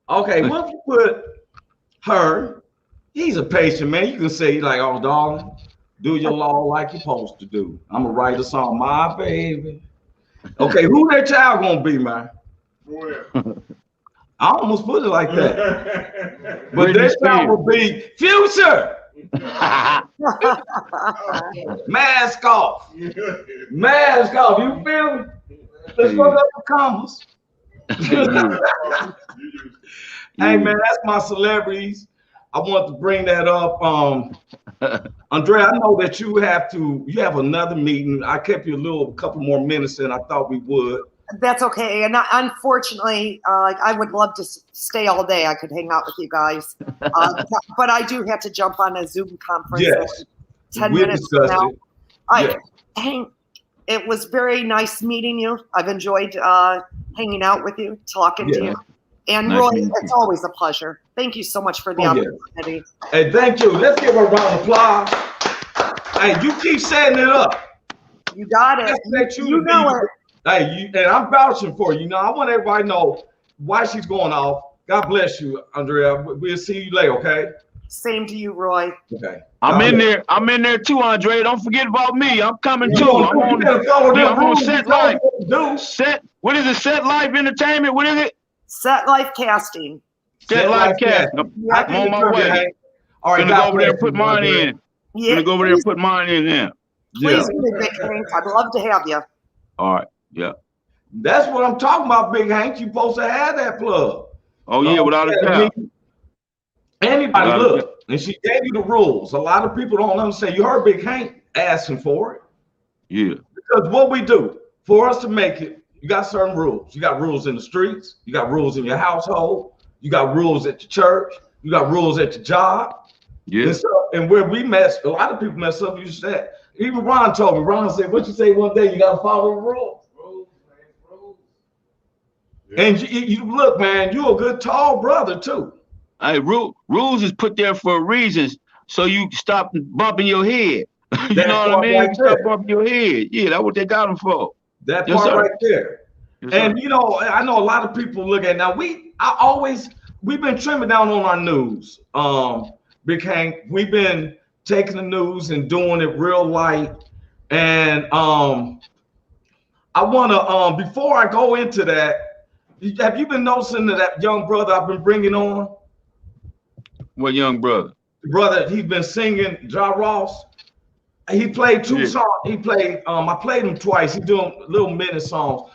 Okay, once you put her, he's a patient man. You can say like, oh, darling, do your law like you're supposed to do. I'm gonna write a song, my baby. Okay, who that child gonna be, man? I almost put it like that. But that child will be Future. Mask off. Mask off. You feel me? Let's fuck up the commas. Hey man, that's my celebrities. I want to bring that up. Andrea, I know that you have another meeting. I kept you a couple more minutes than I thought we would. That's okay. And unfortunately, I would love to stay all day. I could hang out with you guys. But I do have to jump on a Zoom conference. Yes. 10 minutes from now. Hank, it was very nice meeting you. I've enjoyed hanging out with you, talking to you. And Roy, it's always a pleasure. Thank you so much for the opportunity. Hey, thank you. Let's give her a round of applause. Hey, you keep setting it up. You got it. You know it. Hey, and I'm vouching for you. You know, I want everybody to know why she's going off. God bless you, Andrea. We'll see you later, okay? Same to you, Roy. Okay. I'm in there too, Andrea. Don't forget about me. I'm coming too. I'm on Set Life. What is it? Set Life Entertainment. What is it? Set Life Casting. Set Life Casting. I'm on my way. All right, gonna go over there and put mine in. Yeah. Gonna go over there and put mine in there. Please do, Big Hank. I'd love to have you. All right. Yeah. That's what I'm talking about, Big Hank. You're supposed to have that plug. Oh yeah, without a doubt. Anybody look, and she gave you the rules. A lot of people don't understand. You heard Big Hank asking for it. Yeah. Because what we do, for us to make it, you got certain rules. You got rules in the streets. You got rules in your household. You got rules at your church. You got rules at your job. Yeah. And where we mess, a lot of people mess up. You said, even Ron told me. Ron said, "What you say one day? You got to follow the rules." Yeah. And you look, man, you a good tall brother too. Hey, rules is put there for reasons, so you stop bumping your head. You know what I mean? Right, stop bumping your head. Yeah, that's what they got them for. That part right there. Yes, and you know, I know a lot of people look at now. We've been trimming down on our news. Big Hank, we've been taking the news and doing it real light. And I want to before I go into that. Have you been noticing that young brother I've been bringing on? What young brother? The brother, he's been singing, Ja Ross. He played two songs. He played, I played him twice. He's doing little minute songs.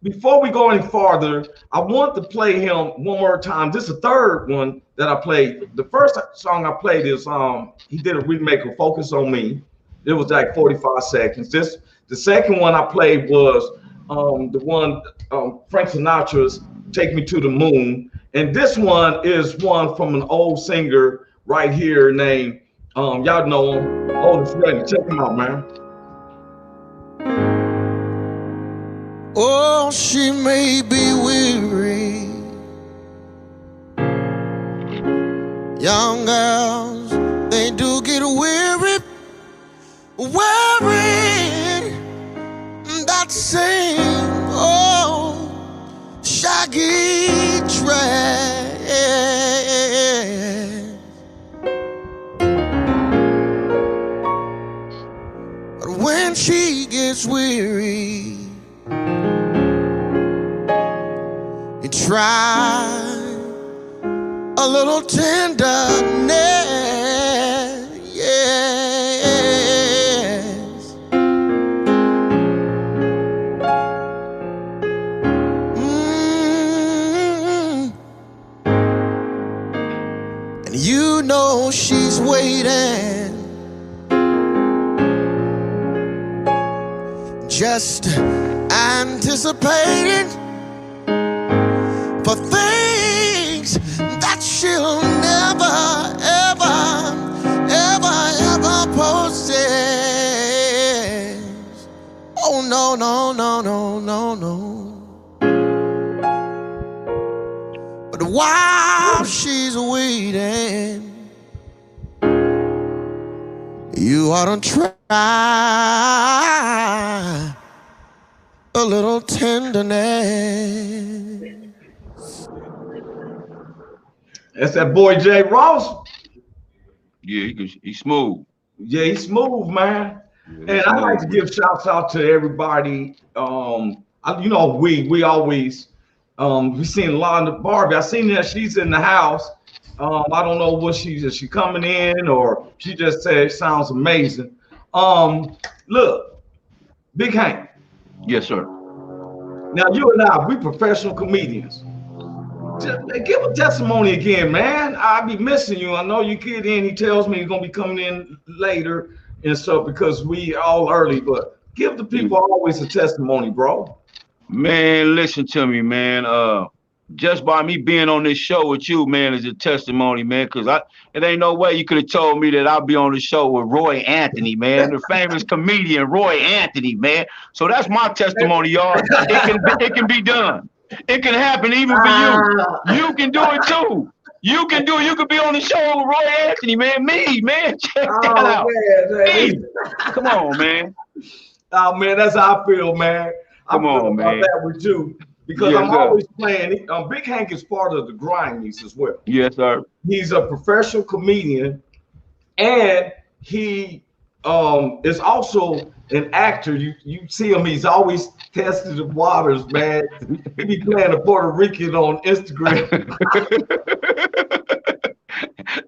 Before we go any farther, I want to play him one more time. This is the third one that I played. The first song I played is, he did a remake of Focus on Me. It was like 45 seconds. The second one I played was the one Frank Sinatra's Take Me to the Moon. And this one is one from an old singer right here named, y'all know him, Otis Redding. Check him out, man. Oh, she may be weary. Young girls, they do get weary, weary. That same old shaggy dress. But when she gets weary, you try a little tenderness, yes. And you know she's waiting, just anticipating for things that she'll never, ever possess. Oh no, no, no, no, no, no. But while she's waiting, you ought to try a little tenderness. That's that boy Jay Ross. Yeah, he's smooth. Yeah, he's smooth, man. Yeah, and I like to give shouts out to everybody. You know, we always we seen a lot of Barbie. I seen that she's in the house. I don't know what is she coming in, or she just said it sounds amazing. Look, Big Hank. Yes, sir. Now you and I, we professional comedians. Just give a testimony again, man. I'll be missing you. I know you get in. He tells me he's gonna be coming in later and stuff because we all early. But give the people always a testimony, bro. Man, listen to me, man. Just by me being on this show with you, man, is a testimony, man. Cause it ain't no way you could have told me that I'll be on the show with Roy Anthony, man, the famous comedian Roy Anthony, man. So that's my testimony, y'all. It can be done. It can happen even for you. You can do it too. You can do it. You could be on the show with Roy Anthony, man. Me, man. Check that out. Man. Come on, man. Oh man, that's how I feel, man. Come on, man. That with you. Because I'm always playing. Big Hank is part of the Grindies as well. Yes, sir. He's a professional comedian, and he is also an actor. You see him; he's always testing the waters, man. He be playing a Puerto Rican on Instagram.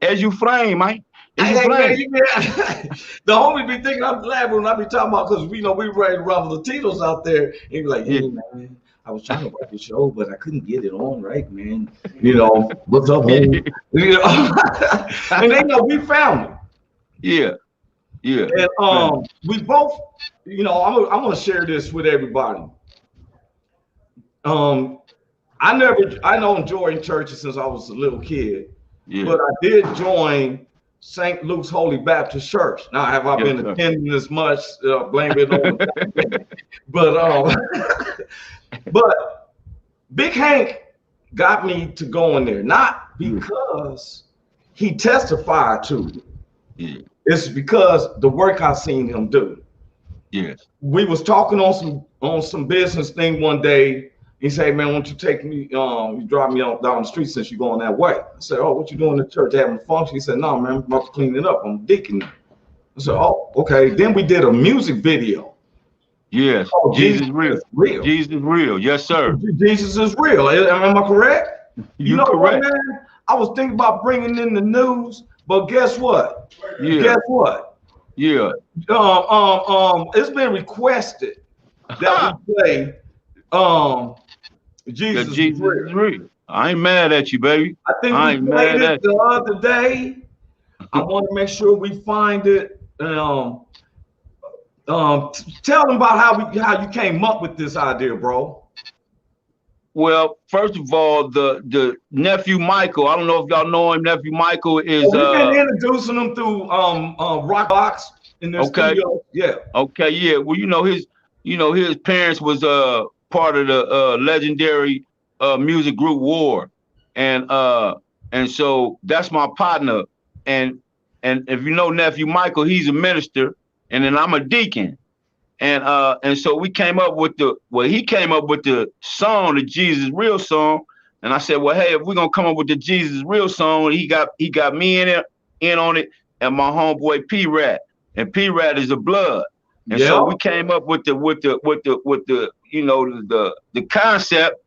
As you frame, man. The homie be thinking I'm laughing when I be talking about because we know we ready to run the Tito's out there. And he be like, hey, man. I was trying to work the show, but I couldn't get it on right, man. You know, what's up, homie? You know? And they know we found it. Yeah. And we both, you know, I'm gonna share this with everybody. I don't join churches since I was a little kid, but I did join St. Luke's Holy Baptist Church. Now, have I been attending as much? Blame it on. But Big Hank got me to go in there, not because he testified to it. Yeah. It's because the work I seen him do. Yes. We was talking on some business thing one day. He said, man, why don't you take me, you drive me down the street since you're going that way. I said, oh, what you doing in the church, having a function? He said, no, man, I'm about to clean it up. I'm deacon. I said, oh, okay. Then we did a music video. Yes, oh, Jesus is real. Jesus is real. Yes, sir. Jesus is real. Am I correct? You know correct. What, man? I was thinking about bringing in the news, but guess what? Yeah. Guess what? Yeah. It's been requested that we play Jesus is real. I ain't mad at you, baby. I think we played it the other day. I want to make sure we find it. Tell them about how you came up with this idea, bro. Well, first of all, the nephew Michael. I don't know if y'all know him. Nephew Michael is We've been introducing them through Rockbox in their okay. studio. Yeah. Okay, yeah. Well, his parents was part of the legendary music group War, and so that's my partner. And if you know nephew Michael, he's a minister, and then I'm a deacon. And so we came up with he came up with the song, the Jesus Real song. And I said, well, hey, if we're gonna come up with the Jesus Real song, he got me in on it, and my homeboy P Rat. And P Rat is a blood. And so we came up with the the concept,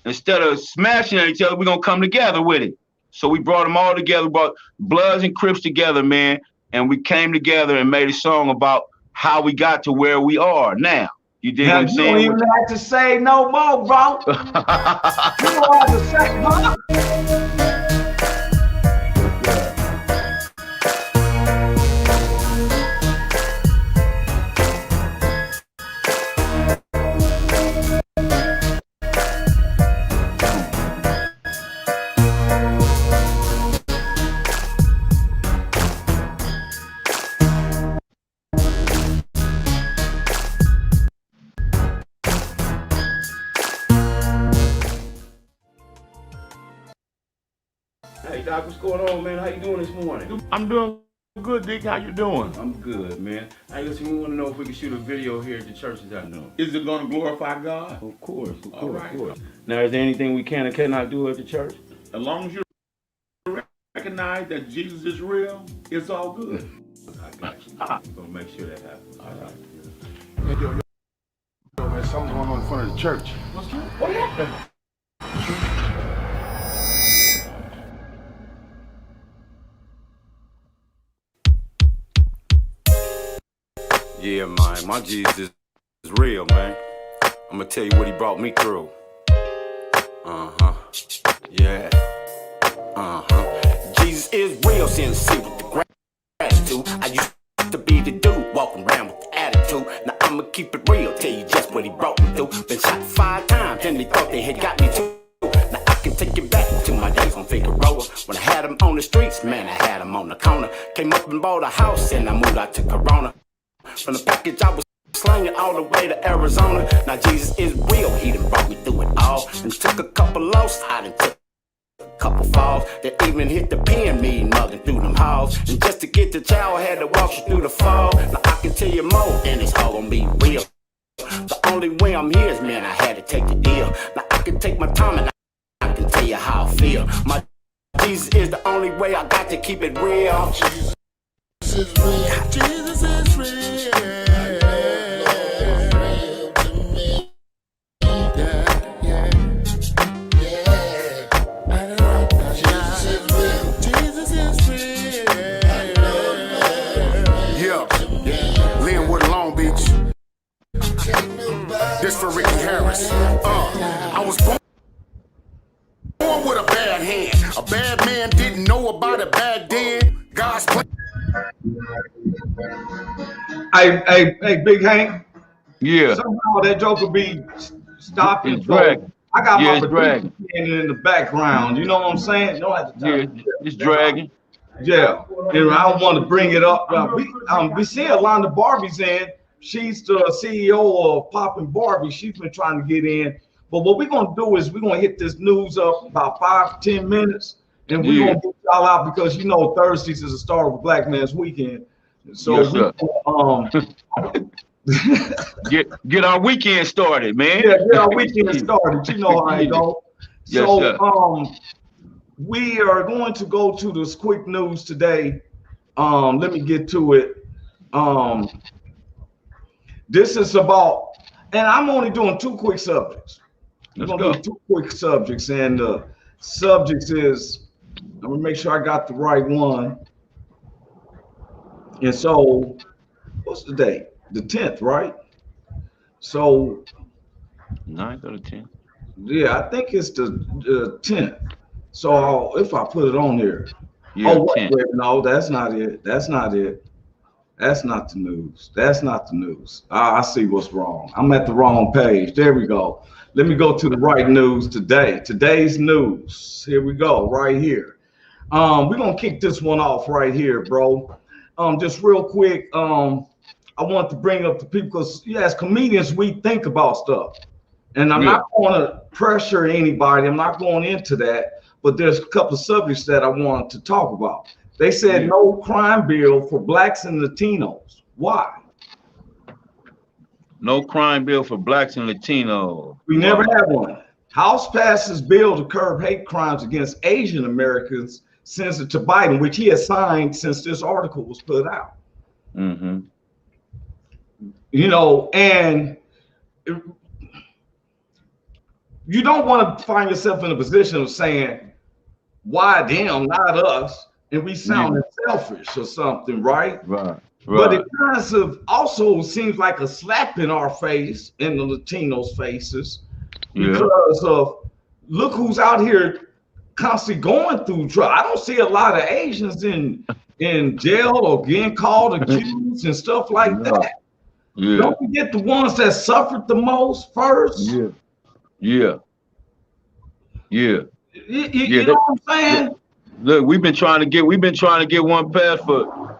instead of smashing at each other, we're gonna come together with it. So we brought them all together, brought Bloods and Crips together, man, and we came together and made a song about how we got to where we are now. You dig what I'm saying? You don't even have to say no more, bro. You don't have to say, huh? Hey Doc, what's going on, man? How you doing this morning? I'm doing good, Dick. How you doing? I'm good, man. Hey, listen, we want to know if we can shoot a video here at the church that I know. Is it going to glorify God? Of course, All right. of course. Now, is there anything we can and cannot do at the church? As long as you recognize that Jesus is real, it's all good. I got you. I'm gonna make sure that happens. All right. Yo, man, something going on in front of the church. What's good? What happened? Yeah, man, my Jesus is real, man. I'm gonna tell you what he brought me through. Yeah. Jesus is real, sincere with the gratitude. I used to be the dude walking around with the attitude. Now I'ma keep it real, tell you just what he brought me through. Been shot 5 times and they thought they had got me too. Now I can take it back to my days on Figueroa. When I had him on the streets, man, I had him on the corner. Came up and bought a house and I moved out to Corona. From the package I was slanging all the way to Arizona. Now Jesus is real, he done brought me through it all. And took a couple lows, I done took a couple falls. That even hit the pen, me mugging through them halls. And just to get the child, I had to walk you through the fall. Now I can tell you more, and it's all gonna be real. The only way I'm here is, man, I had to take the deal. Now I can take my time and I can tell you how I feel. My Jesus is the only way I got to keep it real. Jesus is real. Jesus is real. This for Ricky Harris. I was born with a bad hand. A bad man didn't know about it back then. God's plan. Hey, Big Hank. Yeah. Somehow that joker be stopping. It's dragging. I got Yeah, my it's dragging. in the background. You know what I'm saying? You don't have to Yeah, it's dragging. Yeah. And I don't want to bring it up. We see Alonda Barbie's in. She's the CEO of Poppin' Barbie. She's been trying to get in. But what we're going to do is we're going to hit this news up about 5 to 10 minutes. And we're going to get y'all out because, you know, Thursdays is the start of Black Man's Weekend. So get our weekend started, man. Yeah, get our weekend started. You know how it go. Yes, So sir. we are going to go to this quick news today. Let me get to it. This is about, and I'm only doing 2 quick subjects. I'm gonna do 2 quick subjects, and the subject is, I'm gonna make sure I got the right one. And so, what's the date? The 10th, right? So 9th or the 10th? Yeah, I think it's the 10th. So if I put it on here, Yeah, wait, no, that's not it. That's not it. That's not the news. That's not the news. I see what's wrong. I'm at the wrong page. There we go. Let me go to the right news today. Today's news. Here we go, right here. We're gonna kick this one off right here, bro. Just real quick. I want to bring up the people because as comedians, we think about stuff. And I'm not going to pressure anybody. I'm not going into that. But there's a couple of subjects that I want to talk about. They said no crime bill for blacks and Latinos. Why? No crime bill for blacks and Latinos. We never had one. House passes bill to curb hate crimes against Asian Americans, sends it to Biden, which he has signed since this article was put out. Mm-hmm. You know, and you don't want to find yourself in a position of saying, why them, not us? And we sound selfish or something, right? Right. But it kind of also seems like a slap in our face, in the Latinos' faces, because of look who's out here constantly going through trial. I don't see a lot of Asians in jail or getting called accused and stuff like that. Yeah. Don't forget the ones that suffered the most first. Yeah. Yeah. Yeah. You know what I'm saying? Look, we've been trying to get one passed for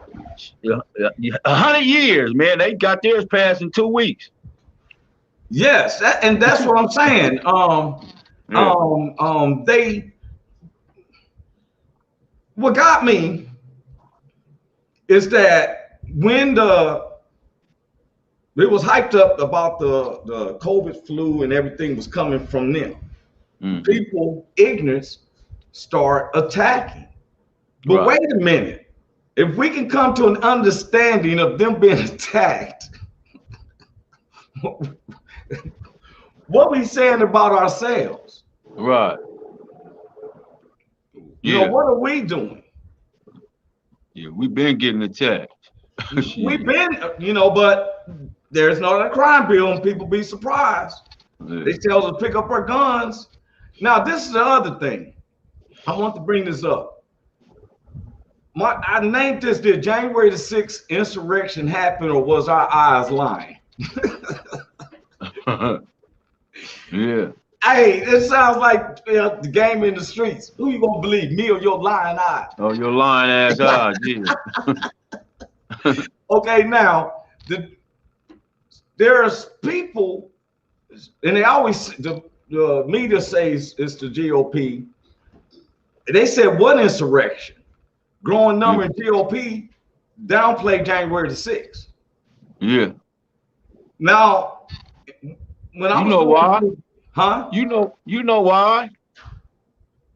100 years, man. They got theirs passed in 2 weeks. Yes, and that's what I'm saying. What got me is that when it was hyped up about the COVID flu and everything was coming from them, people ignorance start attacking. But wait a minute, if we can come to an understanding of them being attacked, what we saying about ourselves? Right. You know, what are we doing? Yeah, we've been getting attacked. We've been, you know, but there's not a crime bill and people be surprised. They tell us to pick up our guns. Now, this is the other thing. I want to bring this up. I named this, did January the 6th insurrection happen or was our eyes lying? Yeah. Hey, it sounds like the game in the streets. Who you gonna believe, me or your lying eye? Oh, your lying ass eyes, yeah. Okay, now, there's people, and they always, the media says it's the GOP. They said what insurrection? Growing number in GOP downplay January the 6th. Yeah. Now, when I why? Huh? You know why?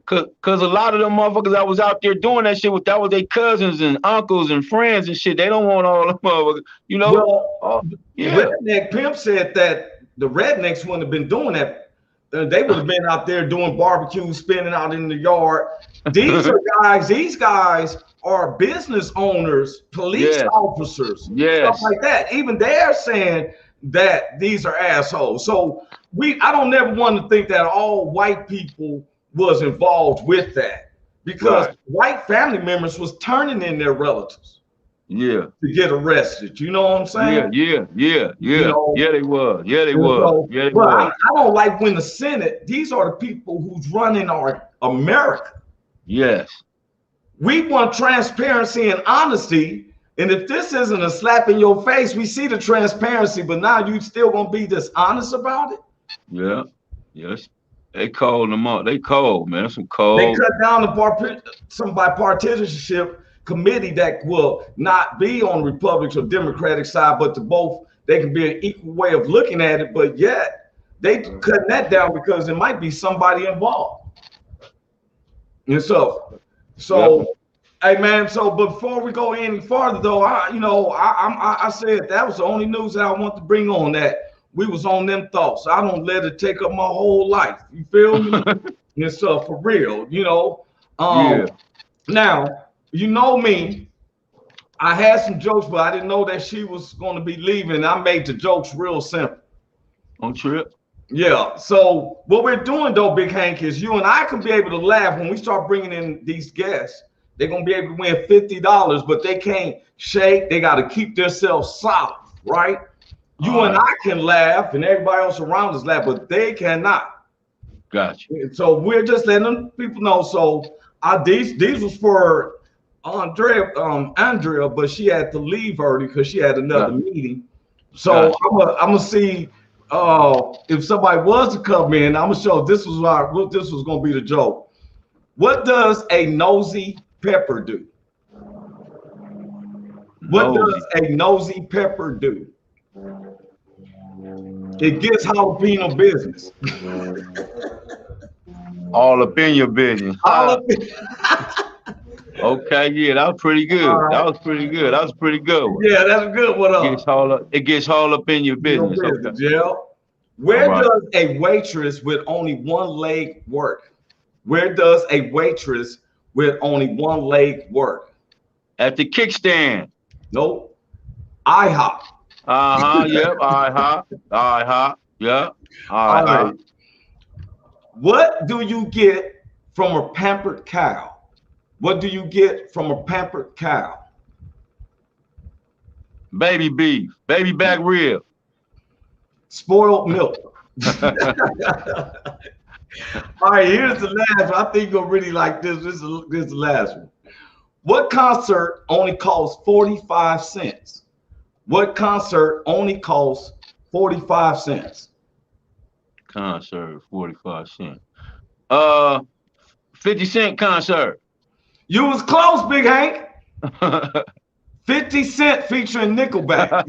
Cause a lot of them motherfuckers that was out there doing that shit, that was their cousins and uncles and friends and shit. They don't want all them motherfuckers, you know. Well, Redneck Pimp said that the rednecks wouldn't have been doing that. They would have been out there doing barbecues, spinning out in the yard. These guys are business owners, police officers, stuff like that. Even they're saying that these are assholes. So I don't never want to think that all white people was involved with that, because white family members was turning in their relatives. Yeah. To get arrested. You know what I'm saying? Yeah. You know, they was. But I don't like when the Senate, these are the people who's running our America. Yes. We want transparency and honesty. And if this isn't a slap in your face, we see the transparency, but now you still gonna be dishonest about it? Yeah. Yes. They cold them up. They cold, man. Some cold. They cut down some bipartisanship committee that will not be on Republicans or Democratic side, but they can be an equal way of looking at it, but yet they cutting that down because there might be somebody involved. And so hey man, so before we go any farther though, I said that was the only news that I want to bring on, that we was on them thoughts. I don't let it take up my whole life. You feel me? And so for real, you know. Now, you know me, I had some jokes, but I didn't know that she was going to be leaving. I made the jokes real simple. On trip? Yeah. So what we're doing though, Big Hank, is you and I can be able to laugh when we start bringing in these guests they're gonna be able to win $50, but they can't shake. They got to keep themselves solid, right? You and I can laugh, and everybody else around us laugh, but they cannot. Gotcha. So we're just letting them people know. So these was for Andrea, but she had to leave early because she had another meeting. So I'm gonna see if somebody was to come in. I'm gonna show this was gonna be the joke. What does a nosy pepper do? What does a nosy pepper do? It gets jalapeno business. All up in your business. Okay, yeah, that was pretty good. Right. That was pretty good. That was pretty good one. Yeah, that's a good one. It gets all up in your business. Okay. Yeah. Where does a waitress with only one leg work? Where does a waitress with only one leg work? At the kickstand. Nope. IHOP. Yep. IHOP. Yeah. All right. What do you get from a pampered cow? What do you get from a pampered cow? Baby beef, baby back rib. Spoiled milk. All right, here's the last one. I think you'll really like this. This is the last one. What concert only costs 45 cents? What concert only costs 45 cents? Concert, 45 cents. 50 Cent concert. You was close, Big Hank. 50 Cent featuring Nickelback.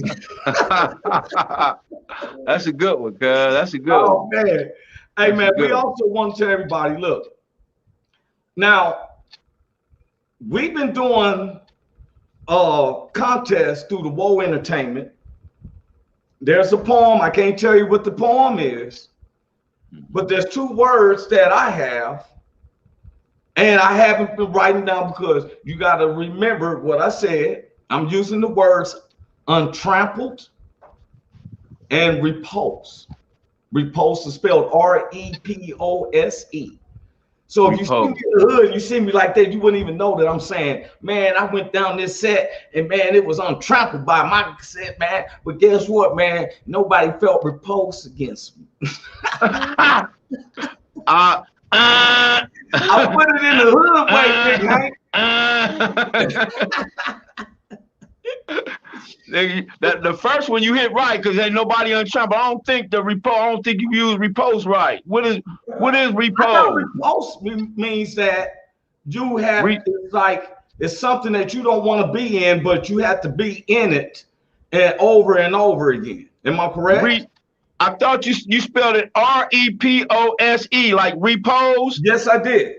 That's a good one, cuz. That's a good one. Oh, man. Hey, man, we also want to tell everybody, look, now, we've been doing contests through the Woe Entertainment. There's a poem. I can't tell you what the poem is, but there's 2 words that I have. And I haven't been writing down because you got to remember what I said. I'm using the words untrampled and repulse. Repulse is spelled R-E-P-O-S-E. So if you see me in the hood, you see me like that, you wouldn't even know that I'm saying, man, I went down this set and man, it was untrampled by my set, man. But guess what, man? Nobody felt repulse against me. I put it in the hood way, Big Hank. The first one you hit right because ain't nobody untrampled. I don't think I don't think you use repulse right. What is repulse? Repulse means that you have it's something that you don't want to be in, but you have to be in it and over again. Am I correct? I thought you spelled it R-E-P-O-S-E, like repose. Yes, I did.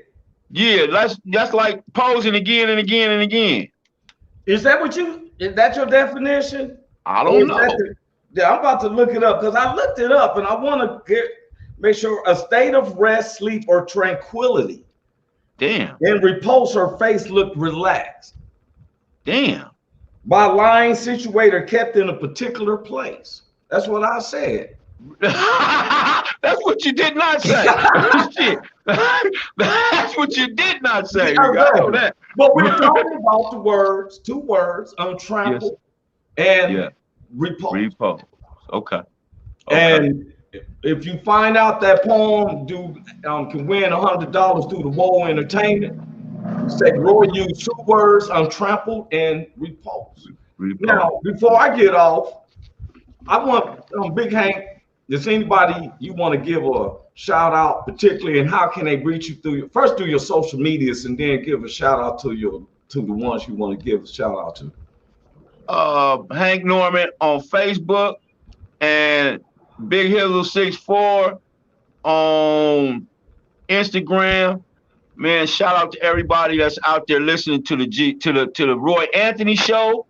Yeah, that's like posing again and again and again. Is that your definition? I don't know. I'm about to look it up because I looked it up and I want to make sure a state of rest, sleep, or tranquility. Damn. In repose, her face looked relaxed. Damn. By lying, situated, or kept in a particular place. That's what I said. That's what you did not say. Shit. That's what you did not say. That. But we're talking about the words, 2 words, untrampled and repulse. Repulse. Okay. And if you find out that poem can win $100 through the Woe Entertainment, say Roy used 2 words, untrampled and repulse. Now, before I get off, I want Big Hank. Is anybody you want to give a shout out, particularly, and how can they reach you through your social medias, and then give a shout out to the ones you want to give a shout out to? Hank Norman on Facebook and Big Hizzle 64 on Instagram. Man, shout out to everybody that's out there listening to the Roy Anthony Show.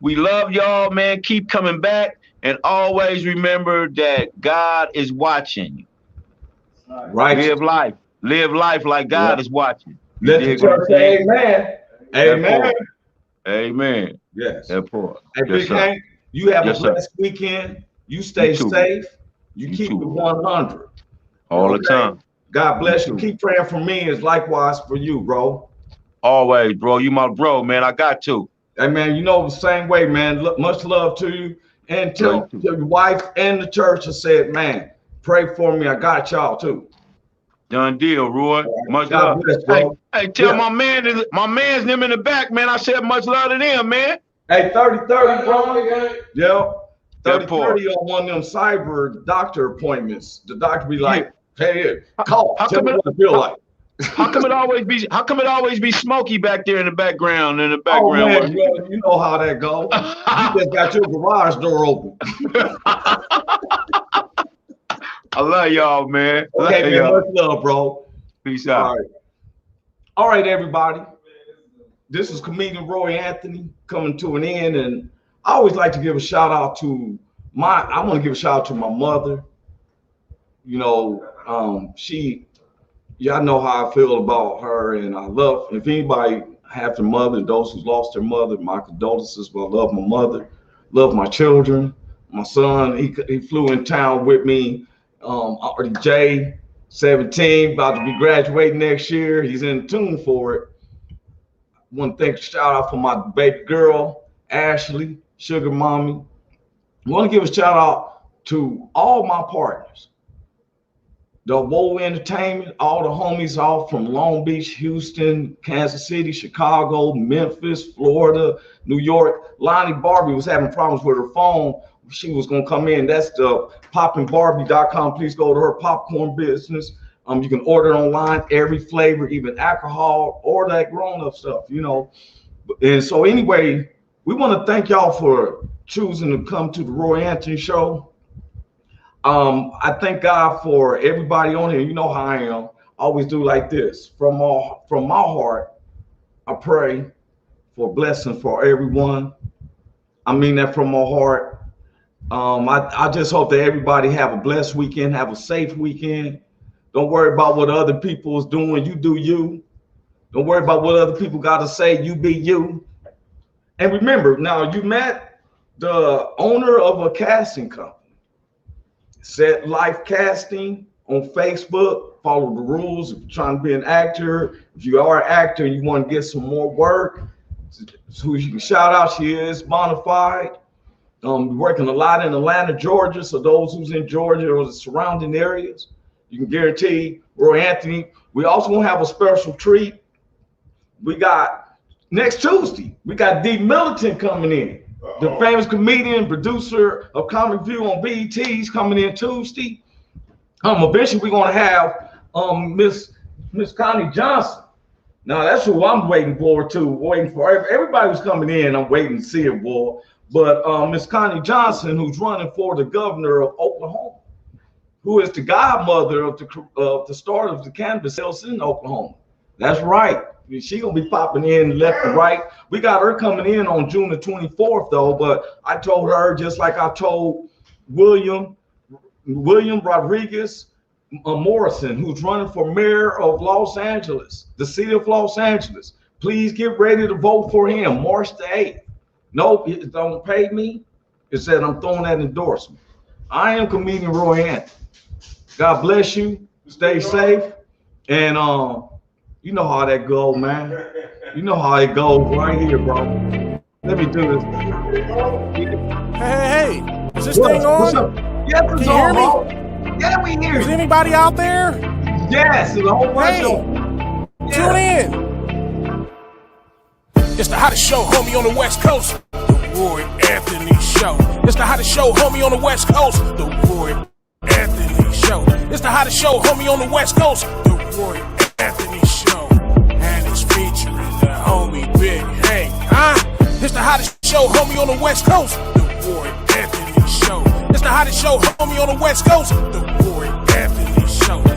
We love y'all, man. Keep coming back. And always remember that God is watching you. Right. Live life like God is watching. Let the church say amen. Amen. Amen. Yes. Hey, Big Hank, you have a blessed weekend. You stay safe. You keep it 100. All the time. God bless you. Keep praying for me as likewise for you, bro. Always, bro. You my bro, man. I got to. Hey, man, you know, the same way, man. Much love to you. And tell your wife and the church I said, man, pray for me. I got y'all, too. Done deal, Roy. Much God love. bless, bro. Hey, tell my man's them in the back, man. I said much love to them, man. Hey, 30-30, bro. Yeah. 30-30 on on one of them cyber doctor appointments. The doctor be like, hey, call. Tell me what it feel like. How come it always be smoky back there in the background? Oh man, you know how that goes. You just got your garage door open. I love y'all, man. Okay, man, much love, bro. Peace out. All right, everybody. This is comedian Roy Anthony coming to an end, and I always like to give a shout out to I want to give a shout out to my mother. You know, y'all know how I feel about her, and I love, if anybody have their mother and those who's lost their mother, my condolences, but I love my mother, love my children. My son, he flew in town with me, already Jay, 17, about to be graduating next year. He's in tune for it. I want to shout out for my baby girl, Ashley, Sugar Mommy. I want to give a shout out to all my partners. The Woe Entertainment, all the homies off from Long Beach, Houston, Kansas City, Chicago, Memphis, Florida, New York. Lonnie Barbie was having problems with her phone. She was going to come in. That's the poppingbarbie.com. Please go to her popcorn business. You can order it online, every flavor, even alcohol, or that grown-up stuff, you know. And so anyway, we want to thank y'all for choosing to come to the Roy Anthony Show. I thank God for everybody on here. You know how I am. I always do like this. From my heart, I pray for blessings for everyone. I mean that from my heart. I just hope that everybody have a blessed weekend, have a safe weekend. Don't worry about what other people is doing. You do you. Don't worry about what other people got to say. You be you. And remember, now you met the owner of a casting company. Set Life Casting on Facebook. Follow the rules. If you're trying to be an actor, if you are an actor and you want to get some more work, who you can shout out, she is bona fide. Working a lot in Atlanta, Georgia. So those who's in Georgia or the surrounding areas, you can guarantee Roy Anthony. We also gonna have a special treat. We got next Tuesday, we got D. Militant coming in. The famous comedian, producer of Comic View on BET. He's coming in Tuesday. Eventually we're gonna have Miss Connie Johnson. Now that's who I'm waiting for too. Waiting for everybody who's coming in. I'm waiting to see it, boy. But Miss Connie Johnson, who's running for the governor of Oklahoma, who is the godmother of the start of the cannabis sales in Oklahoma. That's right. She gonna be popping in left and right. We got her coming in on June the 24th though, but I told her, just like I told William Rodriguez Morrison, who's running for mayor of Los Angeles, the city of Los Angeles. Please get ready to vote for him, March the 8th. Nope, it don't pay me. It said I'm throwing that endorsement. I am comedian Roy Anthony. God bless you. Stay safe. And you know how that goes, man. You know how it goes right here, bro. Let me do this. Hey, is this thing on? Yes, it's Can you on, hear me? bro. Yeah, we hear Is you. anybody out there? Yes, it's a whole bunch Hey, of. tune in. It's the hottest show, homie, on the West Coast. The Roy Anthony Show. It's the hottest show, homie, on the West Coast. The Roy Anthony Show. It's the hottest show, homie, on the West Coast. The Roy Anthony Show. And it's featuring the homie Big Hank. It's the hottest show, homie, on the West Coast. The Roy Anthony Show. It's the hottest show, homie, on the West Coast. The Roy